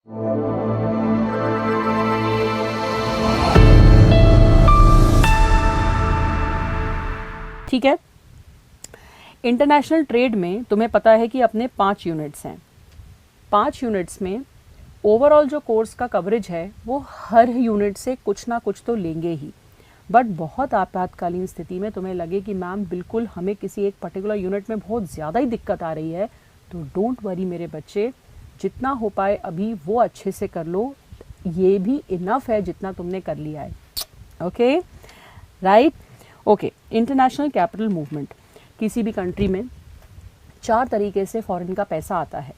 ठीक है, international trade में तुम्हें पता है कि अपने 5 यूनिट्स हैं। 5 यूनिट्स में ओवरऑल जो कोर्स का कवरेज है वो हर यूनिट से कुछ ना कुछ तो लेंगे ही, बट बहुत आपातकालीन स्थिति में तुम्हें लगे कि मैम बिल्कुल हमें किसी एक पर्टिकुलर यूनिट में बहुत ज़्यादा ही दिक्कत आ रही है, तो डोंट वरी मेरे बच्चे, जितना हो पाए अभी वो अच्छे से कर लो, ये भी इनफ है जितना तुमने कर लिया है। Okay right, okay. International capital movement, किसी भी कंट्री में 4 तरीके से फॉरेन का पैसा आता है।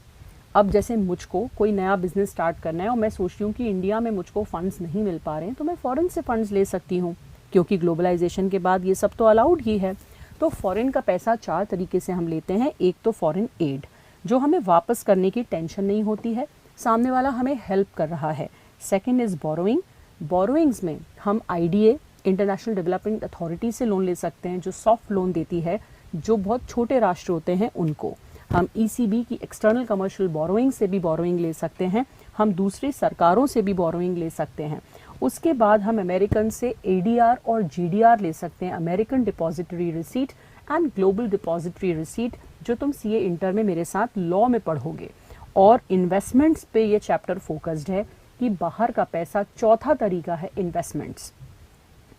अब जैसे मुझको कोई नया बिजनेस स्टार्ट करना है और मैं सोच रही हूँ कि इंडिया में मुझको फंड्स नहीं मिल पा रहे हैं, तो मैं फॉरेन से फंड्स ले सकती हूँ, क्योंकि ग्लोबलाइजेशन के बाद ये सब तो अलाउड ही है। तो फॉरेन का पैसा 4 तरीके से हम लेते हैं। एक तो फॉरेन एड, जो हमें वापस करने की टेंशन नहीं होती है, सामने वाला हमें हेल्प कर रहा है। सेकेंड इज़ बोरोइंग, बोरोइंग्स में हम IDA इंटरनेशनल डेवलपमेंट अथॉरिटी से लोन ले सकते हैं, जो सॉफ्ट लोन देती है, जो बहुत छोटे राष्ट्र होते हैं उनको। हम ECB की एक्सटर्नल कमर्शियल बोरोइंग से भी बोरोइंग ले सकते हैं, हम दूसरी सरकारों से भी बोरोइंग ले सकते हैं। उसके बाद हम अमेरिकन से ADR और GDR ले सकते हैं, American depository receipt and global depository receipt, जो तुम CA इंटर में मेरे साथ लॉ में पढ़ोगे। और इन्वेस्टमेंट्स पे ये चैप्टर फोकस्ड है कि बाहर का पैसा, चौथा तरीका है investments,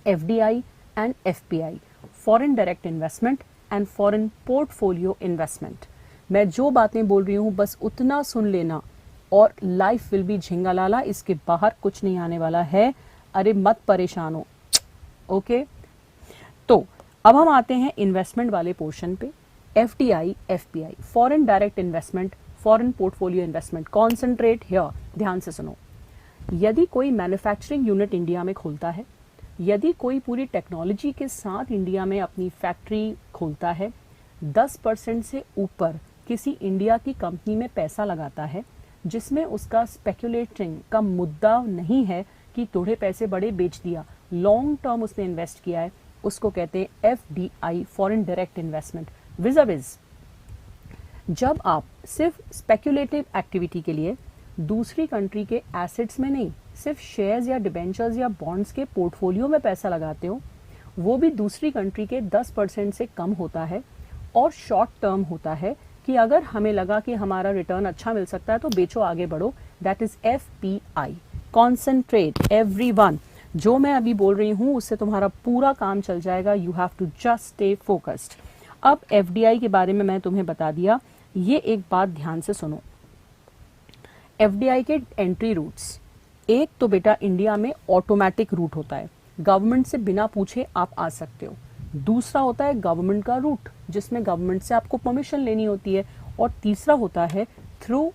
FDI and FPI, foreign direct investment and foreign portfolio investment. मैं जो बातें बोल रही हूँ बस उतना सुन लेना, और लाइफ विल बी झिंगालाला, इसके बाहर कुछ नहीं आने वाला है। अरे मत परेशान हो, ओके। तो अब हम आते हैं इन्वेस्टमेंट वाले पोर्शन पे। FDI FPI, foreign direct investment, foreign portfolio investment. Concentrate here, ध्यान से सुनो। यदि कोई मैन्युफैक्चरिंग यूनिट इंडिया में खोलता है, यदि कोई पूरी टेक्नोलॉजी के साथ इंडिया में अपनी फैक्ट्री खोलता है, 10% से ऊपर किसी इंडिया की कंपनी में पैसा लगाता है, जिसमें उसका स्पेक्यूलेटिंग का मुद्दा नहीं है कि थोड़े पैसे बड़े बेच दिया, लॉन्ग टर्म उसने इन्वेस्ट किया है, उसको कहते हैं FDI, फॉरेन डायरेक्ट इन्वेस्टमेंट। विज़ जब आप सिर्फ स्पेक्यूलेटिव एक्टिविटी के लिए दूसरी कंट्री के एसेट्स में नहीं, सिर्फ शेयर्स या डिबेंचर्स या बॉन्ड्स के पोर्टफोलियो में पैसा लगाते हो, वो भी दूसरी कंट्री के 10% से कम होता है और शॉर्ट टर्म होता है, कि अगर हमें लगा कि हमारा रिटर्न अच्छा मिल सकता है तो बेचो, आगे बढ़ो। That is FPI। Concentrate everyone, जो मैं अभी बोल रही हूँ उससे तुम्हारा पूरा काम चल जाएगा। You have to just stay focused. अब FDI के बारे में मैं तुम्हें बता दिया, ये एक बात ध्यान से सुनो। FDI के एंट्री रूट्स, एक तो बेटा इंडिया में ऑटोमेटिक रूट होता है, गवर्नमेंट से बिना पूछे आप आ सकते हो। दूसरा होता है गवर्नमेंट का रूट, जिसमें गवर्नमेंट से आपको परमिशन लेनी होती है। और तीसरा होता है through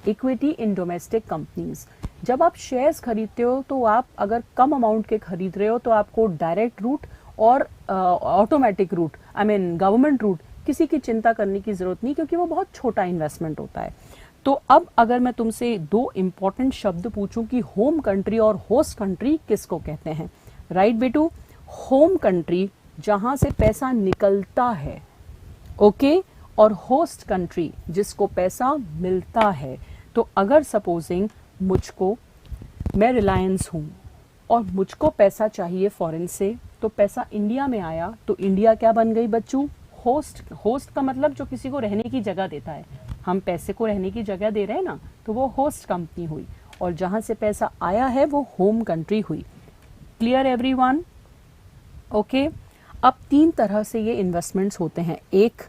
equity in domestic companies. जब आप शेयर्स खरीदते हो तो आप अगर कम अमाउंट के खरीद रहे हो तो आपको डायरेक्ट रूट और ऑटोमेटिक रूट, गवर्नमेंट रूट, किसी की चिंता करने की जरूरत नहीं, क्योंकि वो बहुत छोटा इन्वेस्टमेंट होता है। तो अब अगर मैं तुमसे 2 इंपॉर्टेंट शब्द पूछूं कि होम कंट्री और होस्ट कंट्री किसको कहते हैं, राइट बेटू? होम कंट्री जहां से पैसा निकलता है, ओके, और होस्ट कंट्री जिसको पैसा मिलता है। तो अगर सपोजिंग मैं रिलायंस हूं और मुझको पैसा चाहिए फॉरेन से, तो पैसा इंडिया में आया, तो इंडिया क्या बन गई बच्चों? होस्ट। होस्ट का मतलब जो किसी को रहने की जगह देता है। हम पैसे को रहने की जगह दे रहे हैं ना, तो वो होस्ट कंपनी हुई, और जहां से पैसा आया है वो होम कंट्री हुई। Clear everyone? ओके। अब 3 तरह से ये इन्वेस्टमेंट्स होते हैं, एक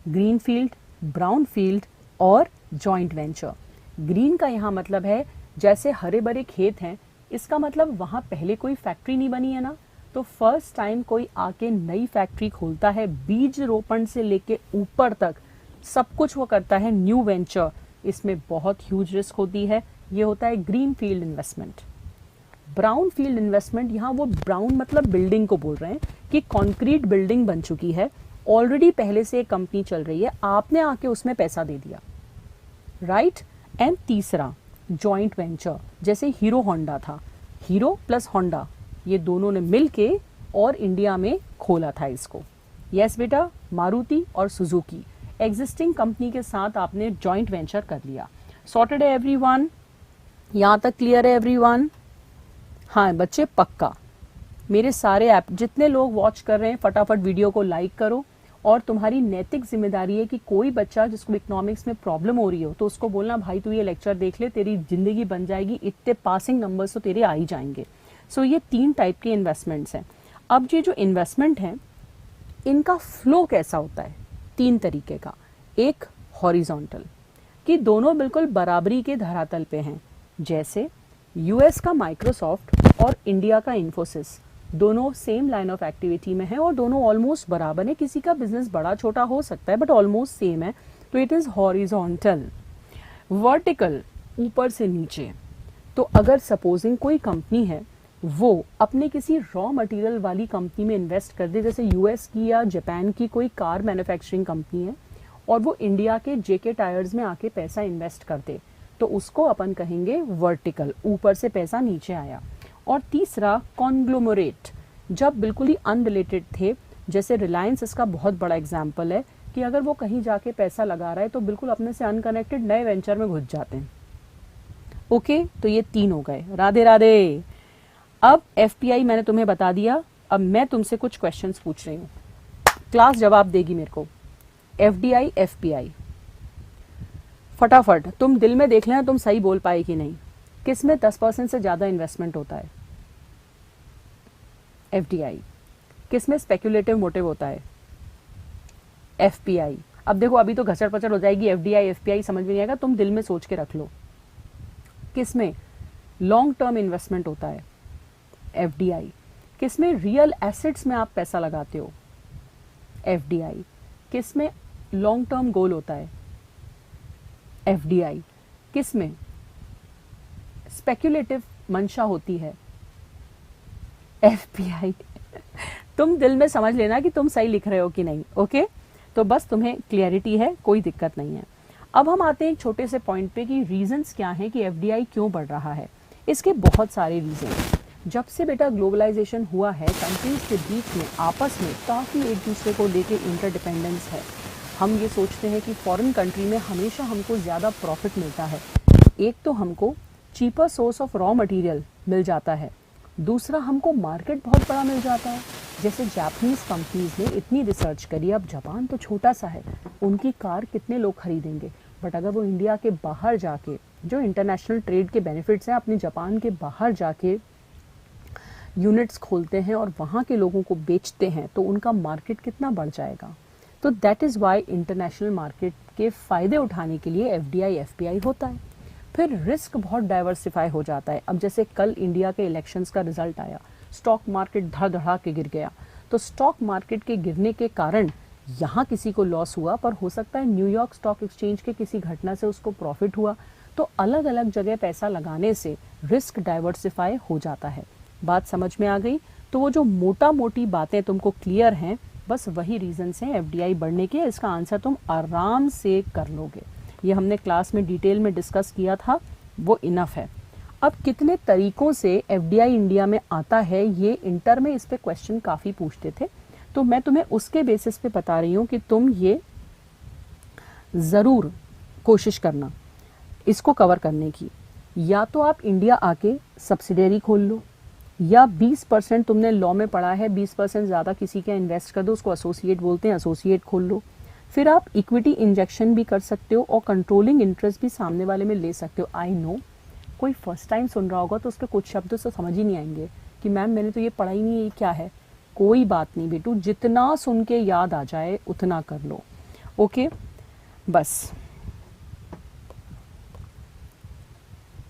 ग्रीन फील्ड, ब्राउन फील्ड और जॉइंट वेंचर। ग्रीन का यहाँ मतलब है जैसे हरे भरे खेत हैं, इसका मतलब वहां पहले कोई फैक्ट्री नहीं बनी है ना, तो फर्स्ट टाइम कोई आके नई फैक्ट्री खोलता है, बीज रोपण से लेके ऊपर तक सब कुछ वो करता है, न्यू वेंचर। इसमें बहुत ह्यूज रिस्क होती है, ये होता है green field investment. Brown field investment, यहाँ वो ब्राउन मतलब बिल्डिंग को बोल रहे हैं कि कॉन्क्रीट बिल्डिंग बन चुकी है, ऑलरेडी पहले से एक कंपनी चल रही है, आपने आके उसमें पैसा दे दिया, राइट। एंड तीसरा जॉइंट वेंचर, जैसे हीरो होंडा था, हीरो प्लस होंडा, ये दोनों ने मिलके और इंडिया में खोला था इसको। यस बेटा, मारुति और सुजुकी एग्जिस्टिंग कंपनी के साथ आपने जॉइंट वेंचर कर लिया। सॉर्टेड है एवरीवन? यहाँ तक क्लियर है एवरीवन? हाँ बच्चे पक्का। मेरे सारे ऐप जितने लोग वॉच कर रहे हैं फटाफट वीडियो को लाइक करो, और तुम्हारी नैतिक जिम्मेदारी है कि कोई बच्चा जिसको इकोनॉमिक्स में प्रॉब्लम हो रही हो तो उसको बोलना भाई तू ये लेक्चर देख ले, तेरी जिंदगी बन जाएगी, इतने पासिंग नंबर्स तो तेरे आ ही जाएंगे। सो ये 3 टाइप के इन्वेस्टमेंट्स हैं। अब ये जो इन्वेस्टमेंट है इनका फ्लो कैसा होता है? 3 तरीके का। एक हॉरिजॉन्टल, कि दोनों बिल्कुल बराबरी के धरातल पे हैं, जैसे यूएस का माइक्रोसॉफ्ट और इंडिया का इन्फोसिस, दोनों सेम लाइन ऑफ एक्टिविटी में है और दोनों ऑलमोस्ट बराबर है। किसी का बिजनेस बड़ा छोटा हो सकता है बट ऑलमोस्ट सेम है, तो इट इज हॉरिजॉन्टल। वर्टिकल, ऊपर से नीचे, तो अगर सपोजिंग कोई कंपनी है वो अपने किसी रॉ मटेरियल वाली कंपनी में इन्वेस्ट कर दे, जैसे यूएस की या जापान की कोई कार मैन्युफैक्चरिंग कंपनी है और वो इंडिया के जेके टायर्स में आके पैसा इन्वेस्ट कर दे, तो उसको अपन कहेंगे वर्टिकल, ऊपर से पैसा नीचे आया। और तीसरा कॉन्ग्लोमरेट, जब बिल्कुल ही अनरिलेटेड थे, जैसे रिलायंस इसका बहुत बड़ा एग्जाम्पल है कि अगर वो कहीं जाके पैसा लगा रहा है तो बिल्कुल अपने से अनकनेक्टेड नए वेंचर में घुस जाते हैं। ओके, तो ये 3 हो गए। राधे राधे। अब एफपीआई मैंने तुम्हें बता दिया, अब मैं तुमसे कुछ क्वेश्चंस पूछ रही हूँ, क्लास जवाब देगी मेरे को। एफडीआई एफपीआई, फटाफट तुम दिल में देख लेना तुम सही बोल पाए कि नहीं। किस में 10% से ज्यादा इन्वेस्टमेंट होता है? एफडीआई। किस में स्पेक्युलेटिव मोटिव होता है? एफपीआई। अब देखो अभी तो घचड़ पचड़ हो जाएगी, एफडीआई एफपीआई समझ में नहीं आएगा, तुम दिल में सोच के रख लो। किस में लॉन्ग टर्म इन्वेस्टमेंट होता है? एफडीआई। किस में रियल एसेट्स में आप पैसा लगाते हो? एफडीआई। किस में लॉन्ग टर्म गोल होता है? एफडीआई। किस में स्पेक्युलेटिव मंशा होती है? एफपीआई। तुम दिल में समझ लेना कि तुम सही लिख रहे हो कि नहीं। ओके, तो बस तुम्हें क्लियरिटी है, कोई दिक्कत नहीं है। अब हम आते हैं एक छोटे से पॉइंट पे कि रीजंस क्या हैं कि एफडीआई क्यों बढ़ रहा है। इसके बहुत सारे रीजन हैं। जब से बेटा ग्लोबलाइजेशन हुआ है, कंट्रीज के बीच में आपस में काफ़ी एक दूसरे को लेके इंटरडिपेंडेंस है। हम ये सोचते हैं कि फॉरेन कंट्री में हमेशा हमको ज़्यादा प्रॉफिट मिलता है। एक तो हमको cheaper source of raw material मिल जाता है, दूसरा हमको मार्केट बहुत बड़ा मिल जाता है। जैसे जापानीज कंपनीज ने इतनी रिसर्च करी, अब जापान तो छोटा सा है, उनकी कार कितने लोग खरीदेंगे, बट अगर वो इंडिया के बाहर जाके जो इंटरनेशनल ट्रेड के बेनिफिट्स हैं अपनी जापान के बाहर जाके यूनिट्स खोलते हैं और वहाँ के लोगों को बेचते हैं तो उनका मार्केट कितना बढ़ जाएगा। तो that is why international market के फ़ायदे उठाने के लिए एफडीआई एफपीआई होता है। फिर रिस्क बहुत डाइवर्सिफाई हो जाता है। अब जैसे कल इंडिया के इलेक्शंस का रिजल्ट आया, स्टॉक मार्केट धड़ धड़ा के गिर गया, तो स्टॉक मार्केट के गिरने के कारण यहाँ किसी को लॉस हुआ, पर हो सकता है न्यूयॉर्क स्टॉक एक्सचेंज के किसी घटना से उसको प्रॉफिट हुआ। तो अलग अलग जगह पैसा लगाने से रिस्क डाइवर्सिफाई हो जाता है। बात समझ में आ गई? तो वो जो मोटा मोटी बातें तुमको क्लियर हैं, बस वही रीजंस हैं एफडीआई बढ़ने के। इसका आंसर तुम आराम से कर लोगे, ये हमने क्लास में डिटेल में डिस्कस किया था, वो इनफ है। अब कितने तरीकों से एफडीआई इंडिया में आता है, ये इंटर में इस पे क्वेश्चन काफ़ी पूछते थे, तो मैं तुम्हें उसके बेसिस पे बता रही हूँ कि तुम ये ज़रूर कोशिश करना इसको कवर करने की। या तो आप इंडिया आके सब्सिडियरी खोल लो, या 20% तुमने लॉ में पढ़ा है, 20% ज़्यादा किसी का इन्वेस्ट कर दो, उसको एसोसिएट बोलते हैं, एसोसिएट खोल लो। फिर आप इक्विटी इंजेक्शन भी कर सकते हो और कंट्रोलिंग इंटरेस्ट भी सामने वाले में ले सकते हो। आई नो कोई फर्स्ट टाइम सुन रहा होगा तो उसके कुछ शब्द तो समझ ही नहीं आएंगे कि मैम मैंने तो ये पढ़ा ही नहीं, ये क्या है। कोई बात नहीं बेटू, जितना सुन के याद आ जाए उतना कर लो। ओके, बस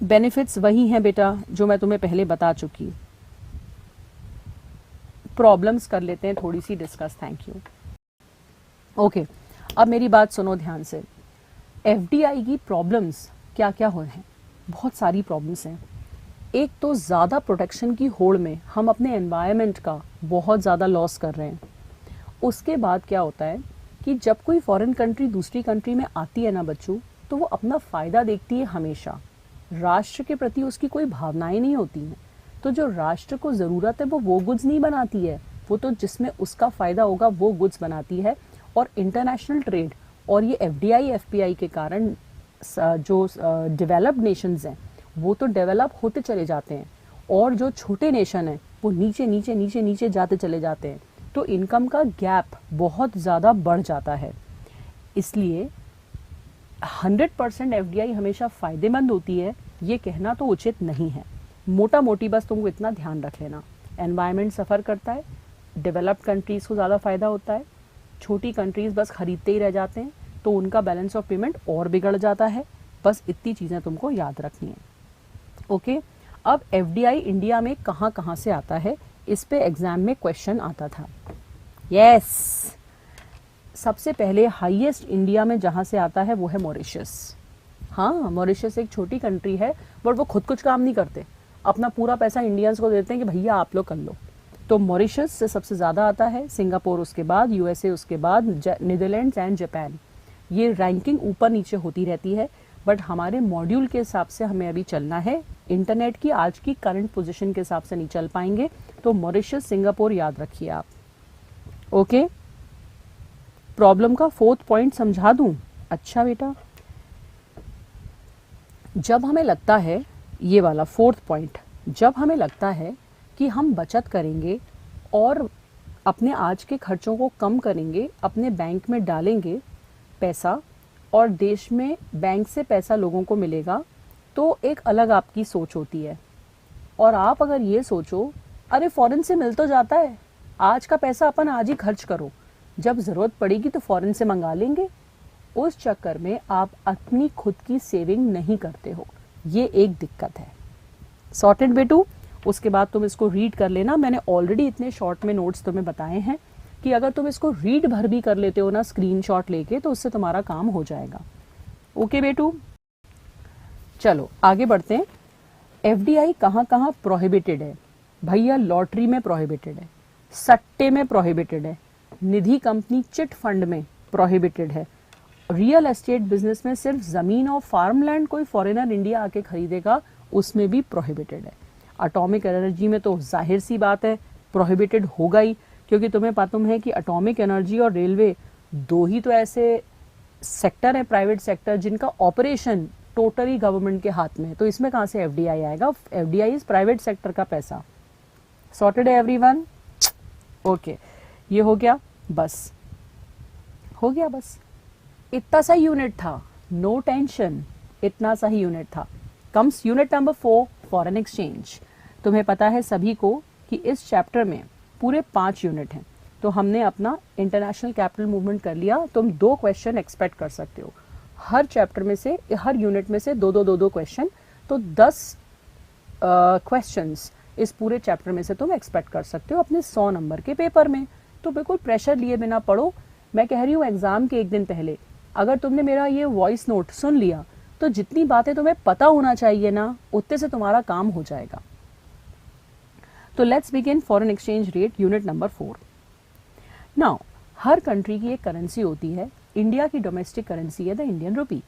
बेनिफिट्स वही हैं बेटा जो मैं तुम्हें पहले बता चुकी। प्रॉब्लम्स कर लेते हैं थोड़ी सी डिस्कस। Thank you. ओके, अब मेरी बात सुनो ध्यान से। एफडीआई की प्रॉब्लम्स क्या क्या हो हैं? बहुत सारी प्रॉब्लम्स हैं। एक तो ज़्यादा प्रोटेक्शन की होड़ में हम अपने एनवायरनमेंट का बहुत ज़्यादा लॉस कर रहे हैं। उसके बाद क्या होता है कि जब कोई फॉरेन कंट्री दूसरी कंट्री में आती है ना बच्चों, तो वो अपना फ़ायदा देखती है हमेशा, राष्ट्र के प्रति उसकी कोई भावनाएं नहीं होती हैं। तो जो राष्ट्र को ज़रूरत है वो गुड्स नहीं बनाती है, वो तो जिसमें उसका फ़ायदा होगा वो गुड्स बनाती है। और इंटरनेशनल ट्रेड और ये एफडीआई एफपीआई के कारण जो डेवलप्ड नेशंस हैं वो तो डेवलप होते चले जाते हैं, और जो छोटे नेशन हैं वो नीचे नीचे नीचे नीचे जाते चले जाते हैं, तो इनकम का गैप बहुत ज़्यादा बढ़ जाता है। इसलिए 100% एफडीआई हमेशा फ़ायदेमंद होती है ये कहना तो उचित नहीं है। मोटा मोटी बस तुमको इतना ध्यान रख लेना, एनवायरनमेंट सफ़र करता है, डेवलप्ड कंट्रीज़ को ज़्यादा फ़ायदा होता है, छोटी कंट्रीज़ बस खरीदते ही रह जाते हैं तो उनका बैलेंस ऑफ पेमेंट और बिगड़ जाता है। बस इतनी चीज़ें तुमको याद रखनी है। ओके, अब एफडीआई इंडिया में कहाँ कहाँ से आता है, इस पे एग्जाम में क्वेश्चन आता था। यस, सबसे पहले हाईएस्ट इंडिया में जहाँ से आता है वो है मॉरिशस। हाँ, मॉरिशस एक छोटी कंट्री है बट वो खुद कुछ काम नहीं करते, अपना पूरा पैसा इंडियंस को देते हैं कि भैया आप लोग कर लो। तो मॉरिशस से सबसे ज़्यादा आता है, सिंगापुर उसके बाद, यूएसए उसके बाद, नीदरलैंड्स एंड जापान। ये रैंकिंग ऊपर नीचे होती रहती है, बट हमारे मॉड्यूल के हिसाब से हमें अभी चलना है, इंटरनेट की आज की करंट पोजीशन के हिसाब से नहीं चल पाएंगे। तो मॉरिशस, सिंगापुर याद रखिए आप। ओके, प्रॉब्लम का 4th पॉइंट समझा दूं? अच्छा बेटा, जब हमें लगता है, ये वाला 4th पॉइंट, जब हमें लगता है कि हम बचत करेंगे और अपने आज के खर्चों को कम करेंगे, अपने बैंक में डालेंगे पैसा और देश में बैंक से पैसा लोगों को मिलेगा, तो एक अलग आपकी सोच होती है। और आप अगर ये सोचो अरे फॉरेन से मिल तो जाता है, आज का पैसा अपन आज ही खर्च करो, जब ज़रूरत पड़ेगी तो फॉरेन से मंगा लेंगे, उस चक्कर में आप अपनी खुद की सेविंग नहीं करते हो। ये एक दिक्कत है। सॉर्टेड बेटू? उसके बाद तुम इसको रीड कर लेना। मैंने ऑलरेडी इतने शॉर्ट में नोट्स तुम्हें बताए हैं कि अगर तुम इसको रीड भर भी कर लेते हो ना स्क्रीनशॉट लेके, तो उससे तुम्हारा काम हो जाएगा। ओके बेटू, चलो आगे बढ़ते हैं। एफडीआई कहाँ कहाँ प्रोहिबिटेड है? भैया लॉटरी में प्रोहिबिटेड है, सट्टे में प्रोहिबिटेड है, निधि कंपनी चिट फंड में प्रोहिबिटेड है, रियल एस्टेट बिजनेस में सिर्फ जमीन और फार्मलैंड कोई फॉरेनर इंडिया आके खरीदेगा उसमें भी प्रोहिबिटेड है। एटॉमिक एनर्जी में तो जाहिर सी बात है प्रोहिबिटेड होगा ही, क्योंकि तुम्हें मालूम है कि एटॉमिक एनर्जी और रेलवे दो ही तो ऐसे सेक्टर है, प्राइवेट सेक्टर, जिनका ऑपरेशन टोटली गवर्नमेंट के हाथ में है। तो इसमें कहाँ से एफडीआई आएगा? एफडीआई इज प्राइवेट सेक्टर का पैसा। सॉर्टेड है एवरीवन? ओके, ये हो गया, बस हो गया, बस इतना सा यूनिट था, नो टेंशन, इतना सा ही यूनिट था। Comes unit number 4, foreign exchange. तुम्हें पता है सभी को कि इस चैप्टर में पूरे 5 यूनिट हैं, तो हमने अपना इंटरनेशनल कैपिटल मूवमेंट कर लिया। तुम 2 क्वेश्चन एक्सपेक्ट कर सकते हो हर चैप्टर में से, हर यूनिट में से 2-2 क्वेश्चन, तो 10 क्वेश्चंस इस पूरे चैप्टर में से तुम एक्सपेक्ट कर सकते हो अपने 100 नंबर के पेपर में। तो बिल्कुल प्रेशर लिए बिना पढ़ो। मैं कह रही हूँ एग्जाम के एक दिन पहले अगर तुमने मेरा ये वॉइस नोट सुन लिया तो जितनी बातें तुम्हें पता होना चाहिए ना, उतने से तुम्हारा काम हो जाएगा। तो let's begin foreign exchange rate unit number 4। Now her country की एक करेंसी होती है, इंडिया की डोमेस्टिक करेंसी है द इंडियन रुपी।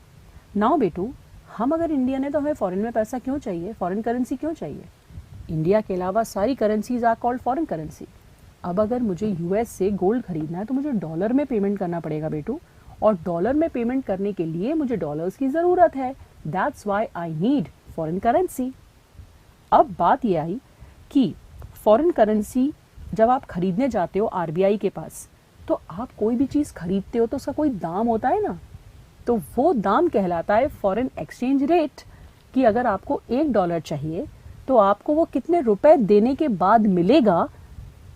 नाउ बेटू, हम अगर इंडियन है तो हमें फॉरेन में पैसा क्यों चाहिए, फॉरेन करेंसी क्यों चाहिए? इंडिया के अलावा सारी currencies are called foreign currency. अब अगर मुझे यूएस से गोल्ड खरीदना है तो मुझे डॉलर में पेमेंट करना पड़ेगा बेटू, और डॉलर में पेमेंट करने के लिए मुझे डॉलर्स की ज़रूरत है। That's why I need foreign currency. अब बात ये आई कि फॉरेन करेंसी जब आप खरीदने जाते हो आरबीआई के पास, तो आप कोई भी चीज़ खरीदते हो तो उसका कोई दाम होता है ना, तो वो दाम कहलाता है फॉरेन एक्सचेंज रेट। कि अगर आपको $1 चाहिए तो आपको वो कितने रुपए देने के बाद मिलेगा,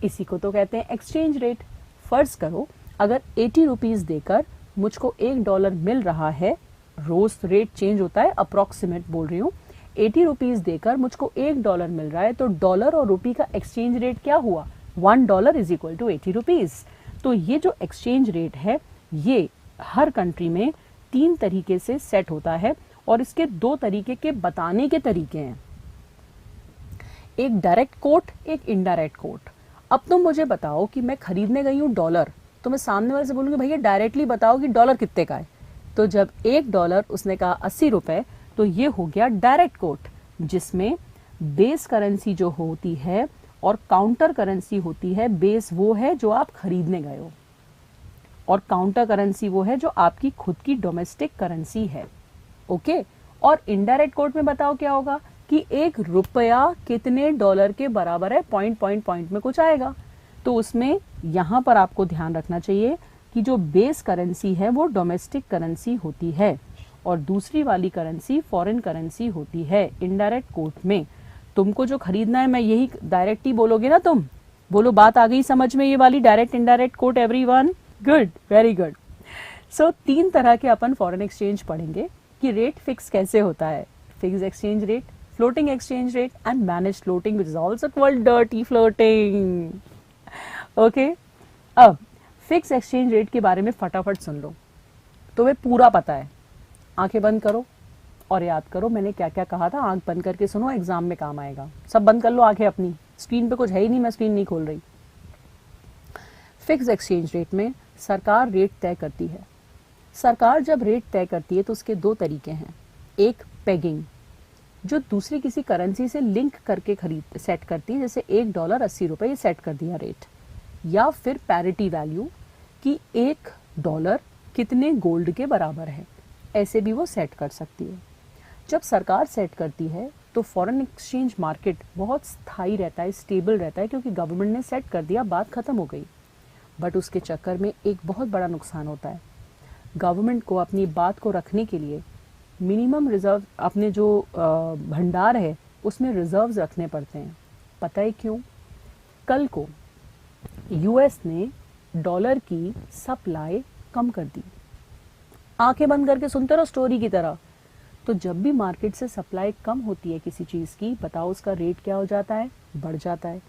इसी को तो कहते हैं एक्सचेंज रेट। फर्ज करो अगर 80 रुपीज़ देकर मुझको $1 मिल रहा है, रोज रेट चेंज होता है, अप्रॉक्सीमेट बोल रही हूँ, 80 रुपीज़ देकर मुझको $1 मिल रहा है, तो डॉलर और रुपी का एक्सचेंज रेट क्या हुआ? $1 इज इक्वल टू 80 रुपीज़। तो ये जो एक्सचेंज रेट है ये हर कंट्री में 3 तरीके से सेट होता है, और इसके 2 तरीके के बताने के तरीके हैं, एक डायरेक्ट कोट, एक इनडायरेक्ट कोट। अब तुम मुझे बताओ कि मैं खरीदने गई हूँ डॉलर, तो मैं सामने वाले से बोलूँगी भैया डायरेक्टली बताओ कि डॉलर कितने का है। तो जब $1 उसने कहा 80 रुपए, तो ये हो गया डायरेक्ट कोट, जिसमें बेस करेंसी जो होती है और काउंटर करेंसी होती है। बेस वो है जो आप खरीदने गए हो, और काउंटर करेंसी वो है जो आपकी खुद की डोमेस्टिक करेंसी है। ओके। और इनडायरेक्ट कोट में बताओ क्या होगा कि 1 रुपया कितने डॉलर के बराबर है, पॉइंट पॉइंट पॉइंट में कुछ आएगा। तो उसमें यहां पर आपको ध्यान रखना चाहिए कि जो बेस करेंसी है वो डोमेस्टिक करेंसी होती है और दूसरी वाली करेंसी फॉरेन करेंसी होती है इनडायरेक्ट कोट में। तुमको जो खरीदना है, मैं यही डायरेक्ट ही बोलोगे ना तुम, बोलो बात आ गई समझ में ये वाली direct indirect quote everyone? Good, very good. So 3 तरह के अपन फॉरेन एक्सचेंज पढ़ेंगे कि रेट फिक्स कैसे होता है, fix exchange rate, floating exchange rate and manage floating which is also called dirty floating. Okay, अब फिक्स एक्सचेंज रेट के बारे में फटाफट सुन लो, तुम्हें पूरा पता है। आंखें बंद करो और याद करो मैंने क्या क्या कहा था, आंख बंद करके सुनो, एग्जाम में काम आएगा। सब बंद कर लो आंखें अपनी, स्क्रीन पे कुछ है ही नहीं, मैं स्क्रीन नहीं खोल रही। फिक्स एक्सचेंज रेट में सरकार रेट तय करती है। सरकार जब रेट तय करती है तो उसके 2 तरीके हैं। एक पेगिंग, जो दूसरी किसी करेंसी से लिंक करके खरीद सेट करती है, जैसे $1 80 ये सेट कर दिया रेट, या फिर पैरिटी वैल्यू कि $1 कितने गोल्ड के बराबर है, ऐसे भी वो सेट कर सकती है। जब सरकार सेट करती है तो फॉरेन एक्सचेंज मार्केट बहुत स्थायी रहता है, स्टेबल रहता है, क्योंकि गवर्नमेंट ने सेट कर दिया, बात खत्म हो गई। बट उसके चक्कर में एक बहुत बड़ा नुकसान होता है। गवर्नमेंट को अपनी बात को रखने के लिए मिनिमम रिजर्व, अपने जो भंडार है उसमें रिजर्व्स रखने पड़ते हैं। पता है क्यों? कल को यूएस ने डॉलर की सप्लाई कम कर दी। आंखें बंद करके सुनते रहो स्टोरी की तरह। तो जब भी मार्केट से सप्लाई कम होती है किसी चीज की, बताओ उसका रेट क्या हो जाता है? बढ़ जाता है।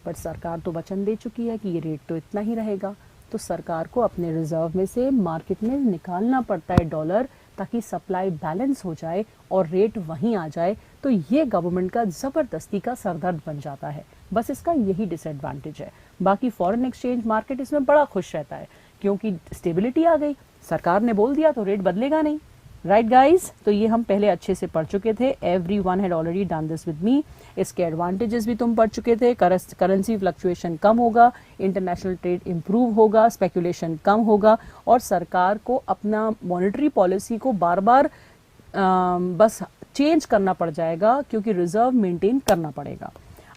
पर सरकार तो वचन दे चुकी है कि ये रेट तो इतना ही रहेगा, तो सरकार को अपने रिजर्व में से मार्केट में निकालना पड़ता है डॉलर, ताकि सप्लाई बैलेंस हो जाए और रेट वहीं आ जाए। तो ये गवर्नमेंट का जबरदस्ती का सरदर्द बन जाता है, बस इसका यही डिसएडवांटेज है। बाकी फॉरेन एक्सचेंज मार्केट इसमें बड़ा खुश रहता है, क्योंकि स्टेबिलिटी आ गई, सरकार ने बोल दिया तो रेट बदलेगा नहीं। राइट गाइज, तो ये हम पहले अच्छे से पढ़ चुके थे। Everyone had already done this with me. इसके एडवांटेजेस भी तुम पढ़ चुके थे। करेंसी फ्लक्चुएशन कम होगा, इंटरनेशनल ट्रेड इंप्रूव होगा, स्पेकुलेशन कम होगा, और सरकार को अपना मॉनेटरी पॉलिसी को बार बार बस चेंज करना पड़ जाएगा, क्योंकि रिजर्व मेंटेन करना पड़ेगा।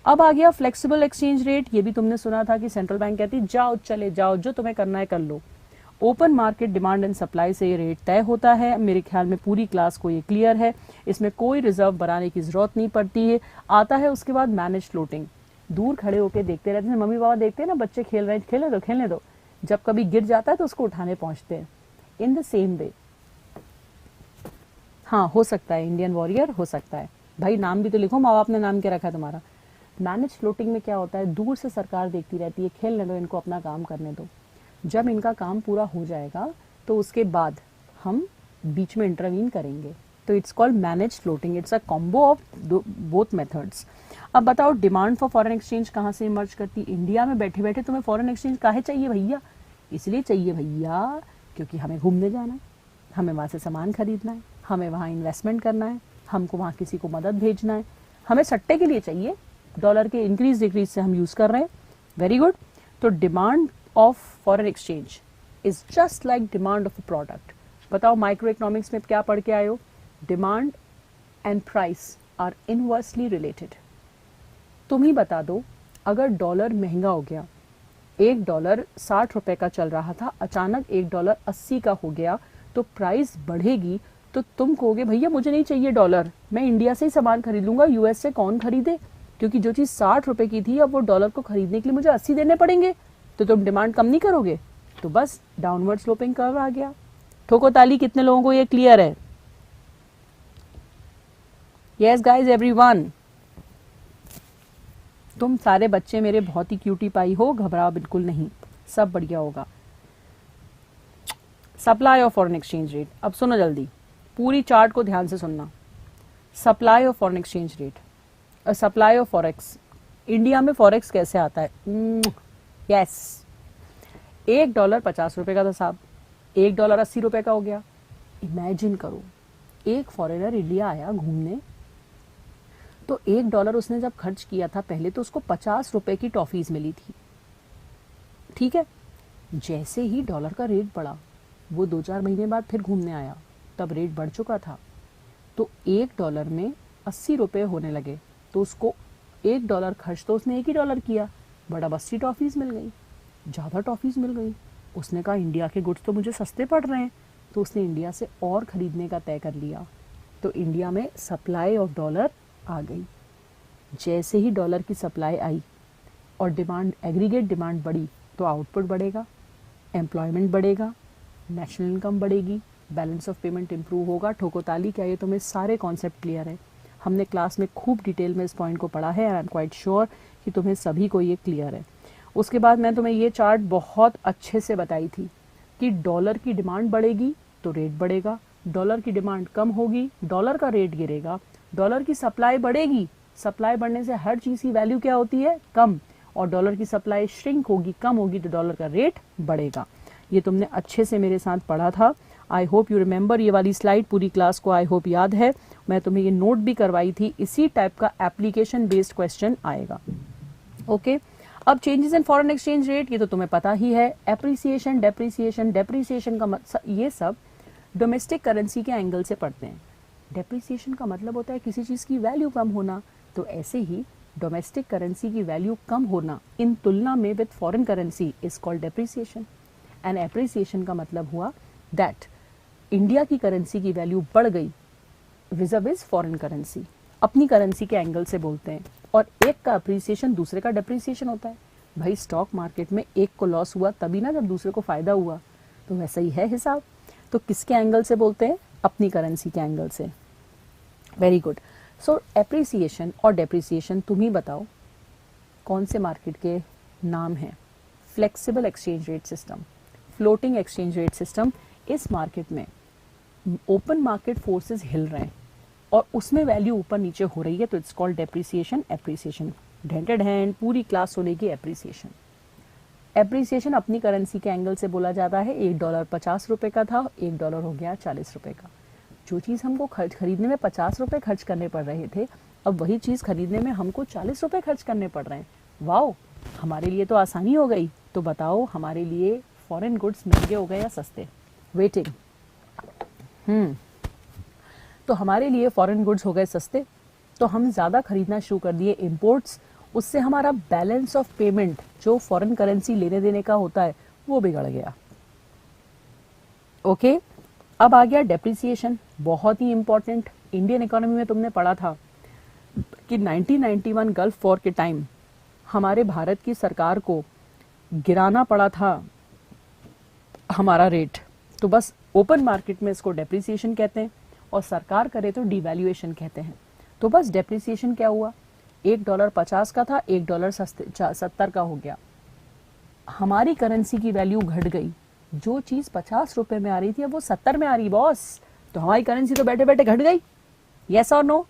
अब आ गया फ्लेक्सिबल एक्सचेंज रेट। ये भी तुमने सुना था कि सेंट्रल बैंक कहती जाओ चले जाओ, जो तुम्हें करना है कर लो। Open market demand and supply से ये रेट तय होता है। मेरे ख्याल में पूरी क्लास को ये क्लियर है, इसमें कोई रिजर्व बनाने की जरूरत नहीं पड़ती है। आता है उसके बाद मैनेज फ्लोटिंग। दूर खड़े होकर देखते रहते हैं, मम्मी पापा देखते हैं ना बच्चे खेल रहे हैं, खेलने दो। जब कभी गिर जाता है तो उसको उठाने पहुंचते हैं। इन द सेम वे, हाँ हो सकता है इंडियन वॉरियर, हो सकता है भाई, नाम भी तो लिखो, माँ बाप ने नाम क्या रखा है तुम्हारा। मैनेज फ्लोटिंग में क्या होता है, दूर से सरकार देखती रहती है, खेलने दो इनको, अपना काम करने दो। जब इनका काम पूरा हो जाएगा तो उसके बाद हम बीच में इंटरवीन करेंगे। तो it's called manage floating. It's a combo of both methods. अब बताओ डिमांड फॉर फॉरेन एक्सचेंज कहाँ से इमर्ज करती? इंडिया में बैठे बैठे तुम्हें फॉरेन एक्सचेंज काहे चाहिए भैया? इसलिए चाहिए भैया क्योंकि हमें घूमने जाना है, हमें वहाँ से सामान खरीदना है, हमें वहाँ इन्वेस्टमेंट करना है, हमको वहाँ किसी को मदद भेजना है, हमें सट्टे के लिए चाहिए। डॉलर के इंक्रीज डिक्रीज से हम यूज कर रहे हैं। Very good. तो demand of foreign exchange is just like demand of a product. बताओ माइक्रो इकोनॉमिक्स में क्या पढ़ के आए हो? Demand and price are inversely related. तुम ही बता दो, अगर डॉलर महंगा हो गया, $1 ₹60 का चल रहा था, अचानक $1 80 का हो गया, तो प्राइस बढ़ेगी। तो तुम कहोगे भैया मुझे नहीं चाहिए डॉलर, मैं इंडिया से ही सामान खरीद लूंगा, यूएस से कौन खरीदे? क्योंकि जो चीज ₹60 की थी, अब वो डॉलर को खरीदने के लिए मुझे 80 देने पड़ेंगे, तो तुम डिमांड कम नहीं करोगे। तो बस डाउनवर्ड स्लोपिंग कर्व आ गया। ठोको ताली, कितने लोगों को ये क्लियर है? Yes guys, everyone. तुम सारे बच्चे मेरे बहुत ही क्यूटी पाई हो, घबराओ बिल्कुल नहीं, सब बढ़िया होगा। Supply of foreign exchange rate. अब सुनो जल्दी, पूरी चार्ट को ध्यान से सुनना। Supply of foreign exchange rate, supply of forex. India में फॉरेक्स कैसे आता है? यस, $1 ₹50 का था साहब, $1 ₹80 का हो गया। इमेजिन करो, एक फॉरेनर इंडिया आया घूमने, तो $1 उसने जब खर्च किया था पहले, तो उसको ₹50 की टॉफीज मिली थी, ठीक है। जैसे ही डॉलर का रेट बढ़ा, वो 2-4 महीने बाद फिर घूमने आया, तब रेट बढ़ चुका था, तो $1 में 80 रुपये होने लगे, तो उसको $1 खर्च तो उसने $1 किया, बड़ा 80 टॉफ़ीज़ मिल गई, ज़्यादा टॉफ़ीज़ मिल गई। उसने कहा इंडिया के गुड्स तो मुझे सस्ते पड़ रहे हैं, तो उसने इंडिया से और ख़रीदने का तय कर लिया। तो इंडिया में सप्लाई ऑफ डॉलर आ गई। जैसे ही डॉलर की सप्लाई आई और डिमांड, एग्रीगेट डिमांड बढ़ी, तो आउटपुट बढ़ेगा, एम्प्लॉयमेंट बढ़ेगा, नेशनल इनकम बढ़ेगी, बैलेंस ऑफ पेमेंट इंप्रूव होगा। ठोको ताली, क्या ये तुम्हें सारे कॉन्सेप्ट क्लियर है? हमने क्लास में खूब डिटेल में इस पॉइंट को पढ़ा है, आई एम क्वाइट श्योर कि तुम्हें सभी को ये क्लियर है। उसके बाद मैं तुम्हें ये चार्ट बहुत अच्छे से बताई थी कि डॉलर की डिमांड बढ़ेगी तो रेट बढ़ेगा, डॉलर की डिमांड कम होगी, डॉलर का रेट गिरेगा, डॉलर की सप्लाई बढ़ेगी, सप्लाई बढ़ने से हर चीज़ की वैल्यू क्या होती है? कम, और डॉलर की सप्लाई श्रिंक होगी, कम होगी, तो डॉलर का रेट बढ़ेगा। ये तुमने अच्छे से मेरे साथ पढ़ा था। I hope you remember. ये वाली स्लाइड पूरी क्लास को आई होप याद है। मैं तुम्हें ये नोट भी करवाई थी, इसी टाइप का एप्लीकेशन बेस्ड क्वेश्चन आएगा। ओके अब changes in foreign exchange rate, ये तो तुम्हें पता ही है। एप्रिसिएशन, डेप्रिसिएशन, डेप्रिसिएशन का ये सब डोमेस्टिक करेंसी के एंगल से पढ़ते हैं। डेप्रिसिएशन का मतलब होता है किसी चीज़ की वैल्यू कम होना, तो ऐसे ही डोमेस्टिक करेंसी की वैल्यू कम होना इन तुलना में with foreign currency is called depreciation. And appreciation का मतलब हुआ दैट इंडिया की करेंसी की वैल्यू बढ़ गई विज़ फॉरेन करेंसी, अपनी करेंसी के एंगल से बोलते हैं। और एक का अप्रिसिएशन दूसरे का डेप्रिसिएशन होता है। भाई स्टॉक मार्केट में एक को लॉस हुआ तभी ना जब दूसरे को फायदा हुआ, तो वैसा ही है हिसाब। तो किसके एंगल से बोलते हैं? अपनी करेंसी के एंगल से। Very good. सो एप्रिसिएशन और डेप्रिसिएशन तुम ही बताओ कौन से मार्केट के नाम हैं? Flexible exchange rate system, floating exchange rate system. इस मार्केट में ओपन मार्केट फोर्सेस हिल रहे हैं और उसमें वैल्यू ऊपर नीचे हो रही है, तो इट्स कॉल्ड डेप्रिसिएशन, एप्रिसिएशन। डेंटेड हैंड पूरी क्लास होने की एप्रिसिएशन। एप्रिसिएशन अपनी करेंसी के एंगल से बोला जाता है। $1 50 रुपये का था, $1 हो गया 40 रुपये का। जो चीज़ हमको खरीदने में 50 रुपये खर्च करने पड़ रहे थे, अब वही चीज़ खरीदने में हमको 40 रुपये खर्च करने पड़ रहे हैं। वाओ, हमारे लिए तो आसानी हो गई। तो बताओ हमारे लिए फॉरेन गुड्स महंगे हो गए या सस्ते? वेटिंग। तो हमारे लिए फॉरेन गुड्स हो गए सस्ते, तो हम ज़्यादा खरीदना शुरू कर दिए इम्पोर्ट्स। उससे हमारा बैलेंस ऑफ पेमेंट जो फॉरेन करेंसी लेने देने का होता है वो बिगड़ गया। ओके अब आ गया डेप्रिसिएशन, बहुत ही इंपॉर्टेंट। इंडियन इकोनॉमी में तुमने पढ़ा था कि 1991 गल्फ वॉर के टाइम हमारे भारत की सरकार को गिराना पड़ा था हमारा रेट। तो बस ओपन मार्केट में इसको डेप्रिसिएशन कहते हैं और सरकार करे तो डिवैल्यूएशन कहते हैं। तो बस डेप्रिसिएशन क्या हुआ? $1 50 का था, $1 70 का हो गया। हमारी करेंसी की वैल्यू घट गई। जो चीज़ 50 रुपए में आ रही थी अब वो 70 में आ रही बॉस, तो हमारी करेंसी तो बैठे बैठे घट गई। यस और नो?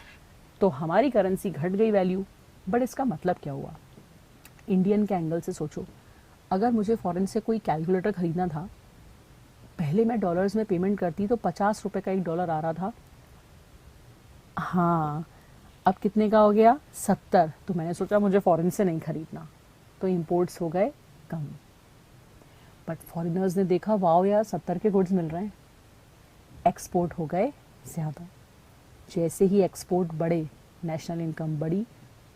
तो हमारी करेंसी घट गई वैल्यू। बट इसका मतलब क्या हुआ? इंडियन के एंगल से सोचो, अगर मुझे फॉरेन से कोई कैलकुलेटर खरीदना था, पहले मैं डॉलर्स में पेमेंट करती तो 50 रुपए का $1 आ रहा था। हाँ, अब कितने का हो गया? 70। तो मैंने सोचा मुझे फॉरेन से नहीं खरीदना, तो इंपोर्ट्स हो गए कम। बट फॉरेनर्स ने देखा वाओ यार 70 के गुड्स मिल रहे हैं, एक्सपोर्ट हो गए ज़्यादा। जैसे ही एक्सपोर्ट बढ़े, नेशनल इनकम बढ़ी,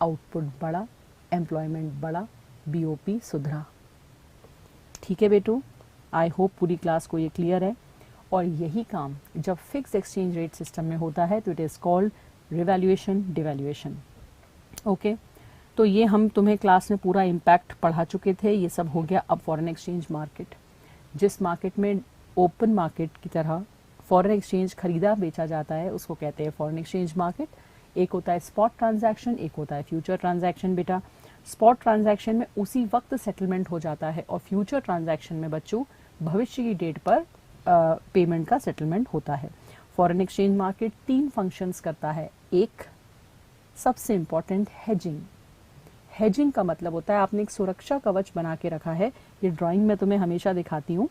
आउटपुट बढ़ा, एम्प्लॉयमेंट बढ़ा, बीओपी सुधरा। ठीक है बेटू, आई होप पूरी क्लास को ये क्लियर है। और यही काम जब फिक्स एक्सचेंज रेट सिस्टम में होता है तो it is called revaluation, devaluation. Okay, तो ये हम तुम्हें क्लास में पूरा इम्पैक्ट पढ़ा चुके थे। ये सब हो गया। अब फॉरेन एक्सचेंज मार्केट, जिस मार्केट में ओपन मार्केट की तरह फॉरेन एक्सचेंज खरीदा बेचा जाता है उसको कहते हैं फॉरेन एक्सचेंज मार्केट। एक होता है स्पॉट ट्रांजैक्शन, एक होता है फ्यूचर ट्रांजैक्शन। बेटा स्पॉट ट्रांजैक्शन में उसी वक्त सेटलमेंट हो जाता है और फ्यूचर ट्रांजैक्शन में बच्चों भविष्य की डेट पर पेमेंट का सेटलमेंट होता है। फॉरेन एक्सचेंज मार्केट 3 फंक्शंस करता है। एक सबसे इम्पॉर्टेंट, हेजिंग। हेजिंग का मतलब होता है आपने एक सुरक्षा कवच बना के रखा है। ये ड्राइंग में तुम्हें हमेशा दिखाती हूँ,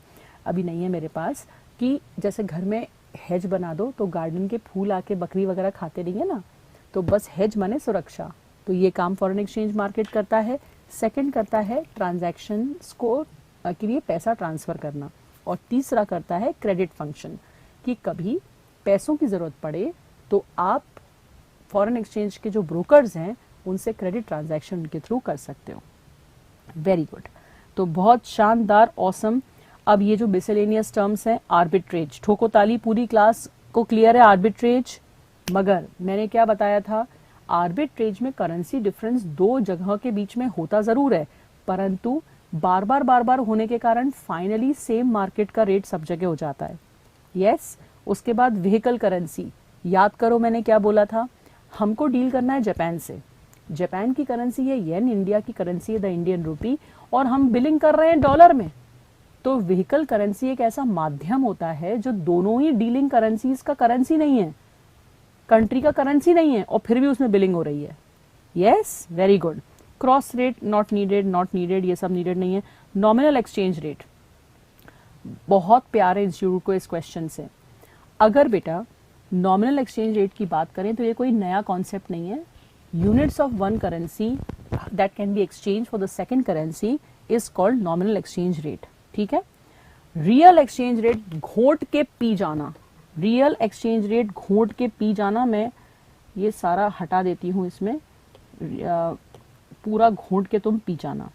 अभी नहीं है मेरे पास, कि जैसे घर में हेज बना दो तो गार्डन के फूल आके बकरी वगैरह खाते नहीं है ना, तो बस हेज माने सुरक्षा। तो ये काम फॉरेन एक्सचेंज मार्केट करता है। सेकंड करता है ट्रांजैक्शंस को के लिए पैसा ट्रांसफ़र करना, और तीसरा करता है क्रेडिट फंक्शन, कि कभी पैसों की ज़रूरत पड़े तो आप फॉरेन एक्सचेंज के जो ब्रोकर्स हैं उनसे क्रेडिट ट्रांजैक्शन के थ्रू कर सकते हो। वेरी गुड, तो बहुत शानदार, ऑसम। अब ये जो मिसलेनियस टर्म्स हैं, आर्बिट्रेज, ठोको ताली, पूरी क्लास को क्लियर है आर्बिट्रेज। मगर मैंने क्या बताया था, आर्बिट्रेज में करेंसी डिफरेंस दो जगह के बीच में होता जरूर है, परंतु बार बार होने के कारण फाइनली सेम मार्केट का रेट सब जगह हो जाता है। यस, उसके बाद व्हीकल करेंसी, याद करो मैंने क्या बोला था, हमको डील करना है जापान से। जापान की करेंसी है येन, इंडिया की करेंसी है द इंडियन रूपी, और हम बिलिंग कर रहे हैं डॉलर में। तो व्हीकल करेंसी एक ऐसा माध्यम होता है जो दोनों ही डीलिंग करेंसीज का करेंसी नहीं है, कंट्री का करेंसी नहीं है, और फिर भी उसमें बिलिंग हो रही है। Yes, very good. Cross rate not needed, ये सब नीडेड नहीं है। नॉमिनल एक्सचेंज रेट, बहुत प्यारे इंस्टीट्यूट को इस क्वेश्चन से। अगर बेटा नॉमिनल एक्सचेंज रेट की बात करें तो ये कोई नया कॉन्सेप्ट नहीं है। Units of one currency that can be exchange for the second currency is called nominal exchange rate. ठीक है, रियल एक्सचेंज रेट घोट के पी जाना, रियल एक्सचेंज रेट घोट के पी जाना, मैं ये सारा हटा देती हूं, इसमें पूरा घोट के तुम पी जाना।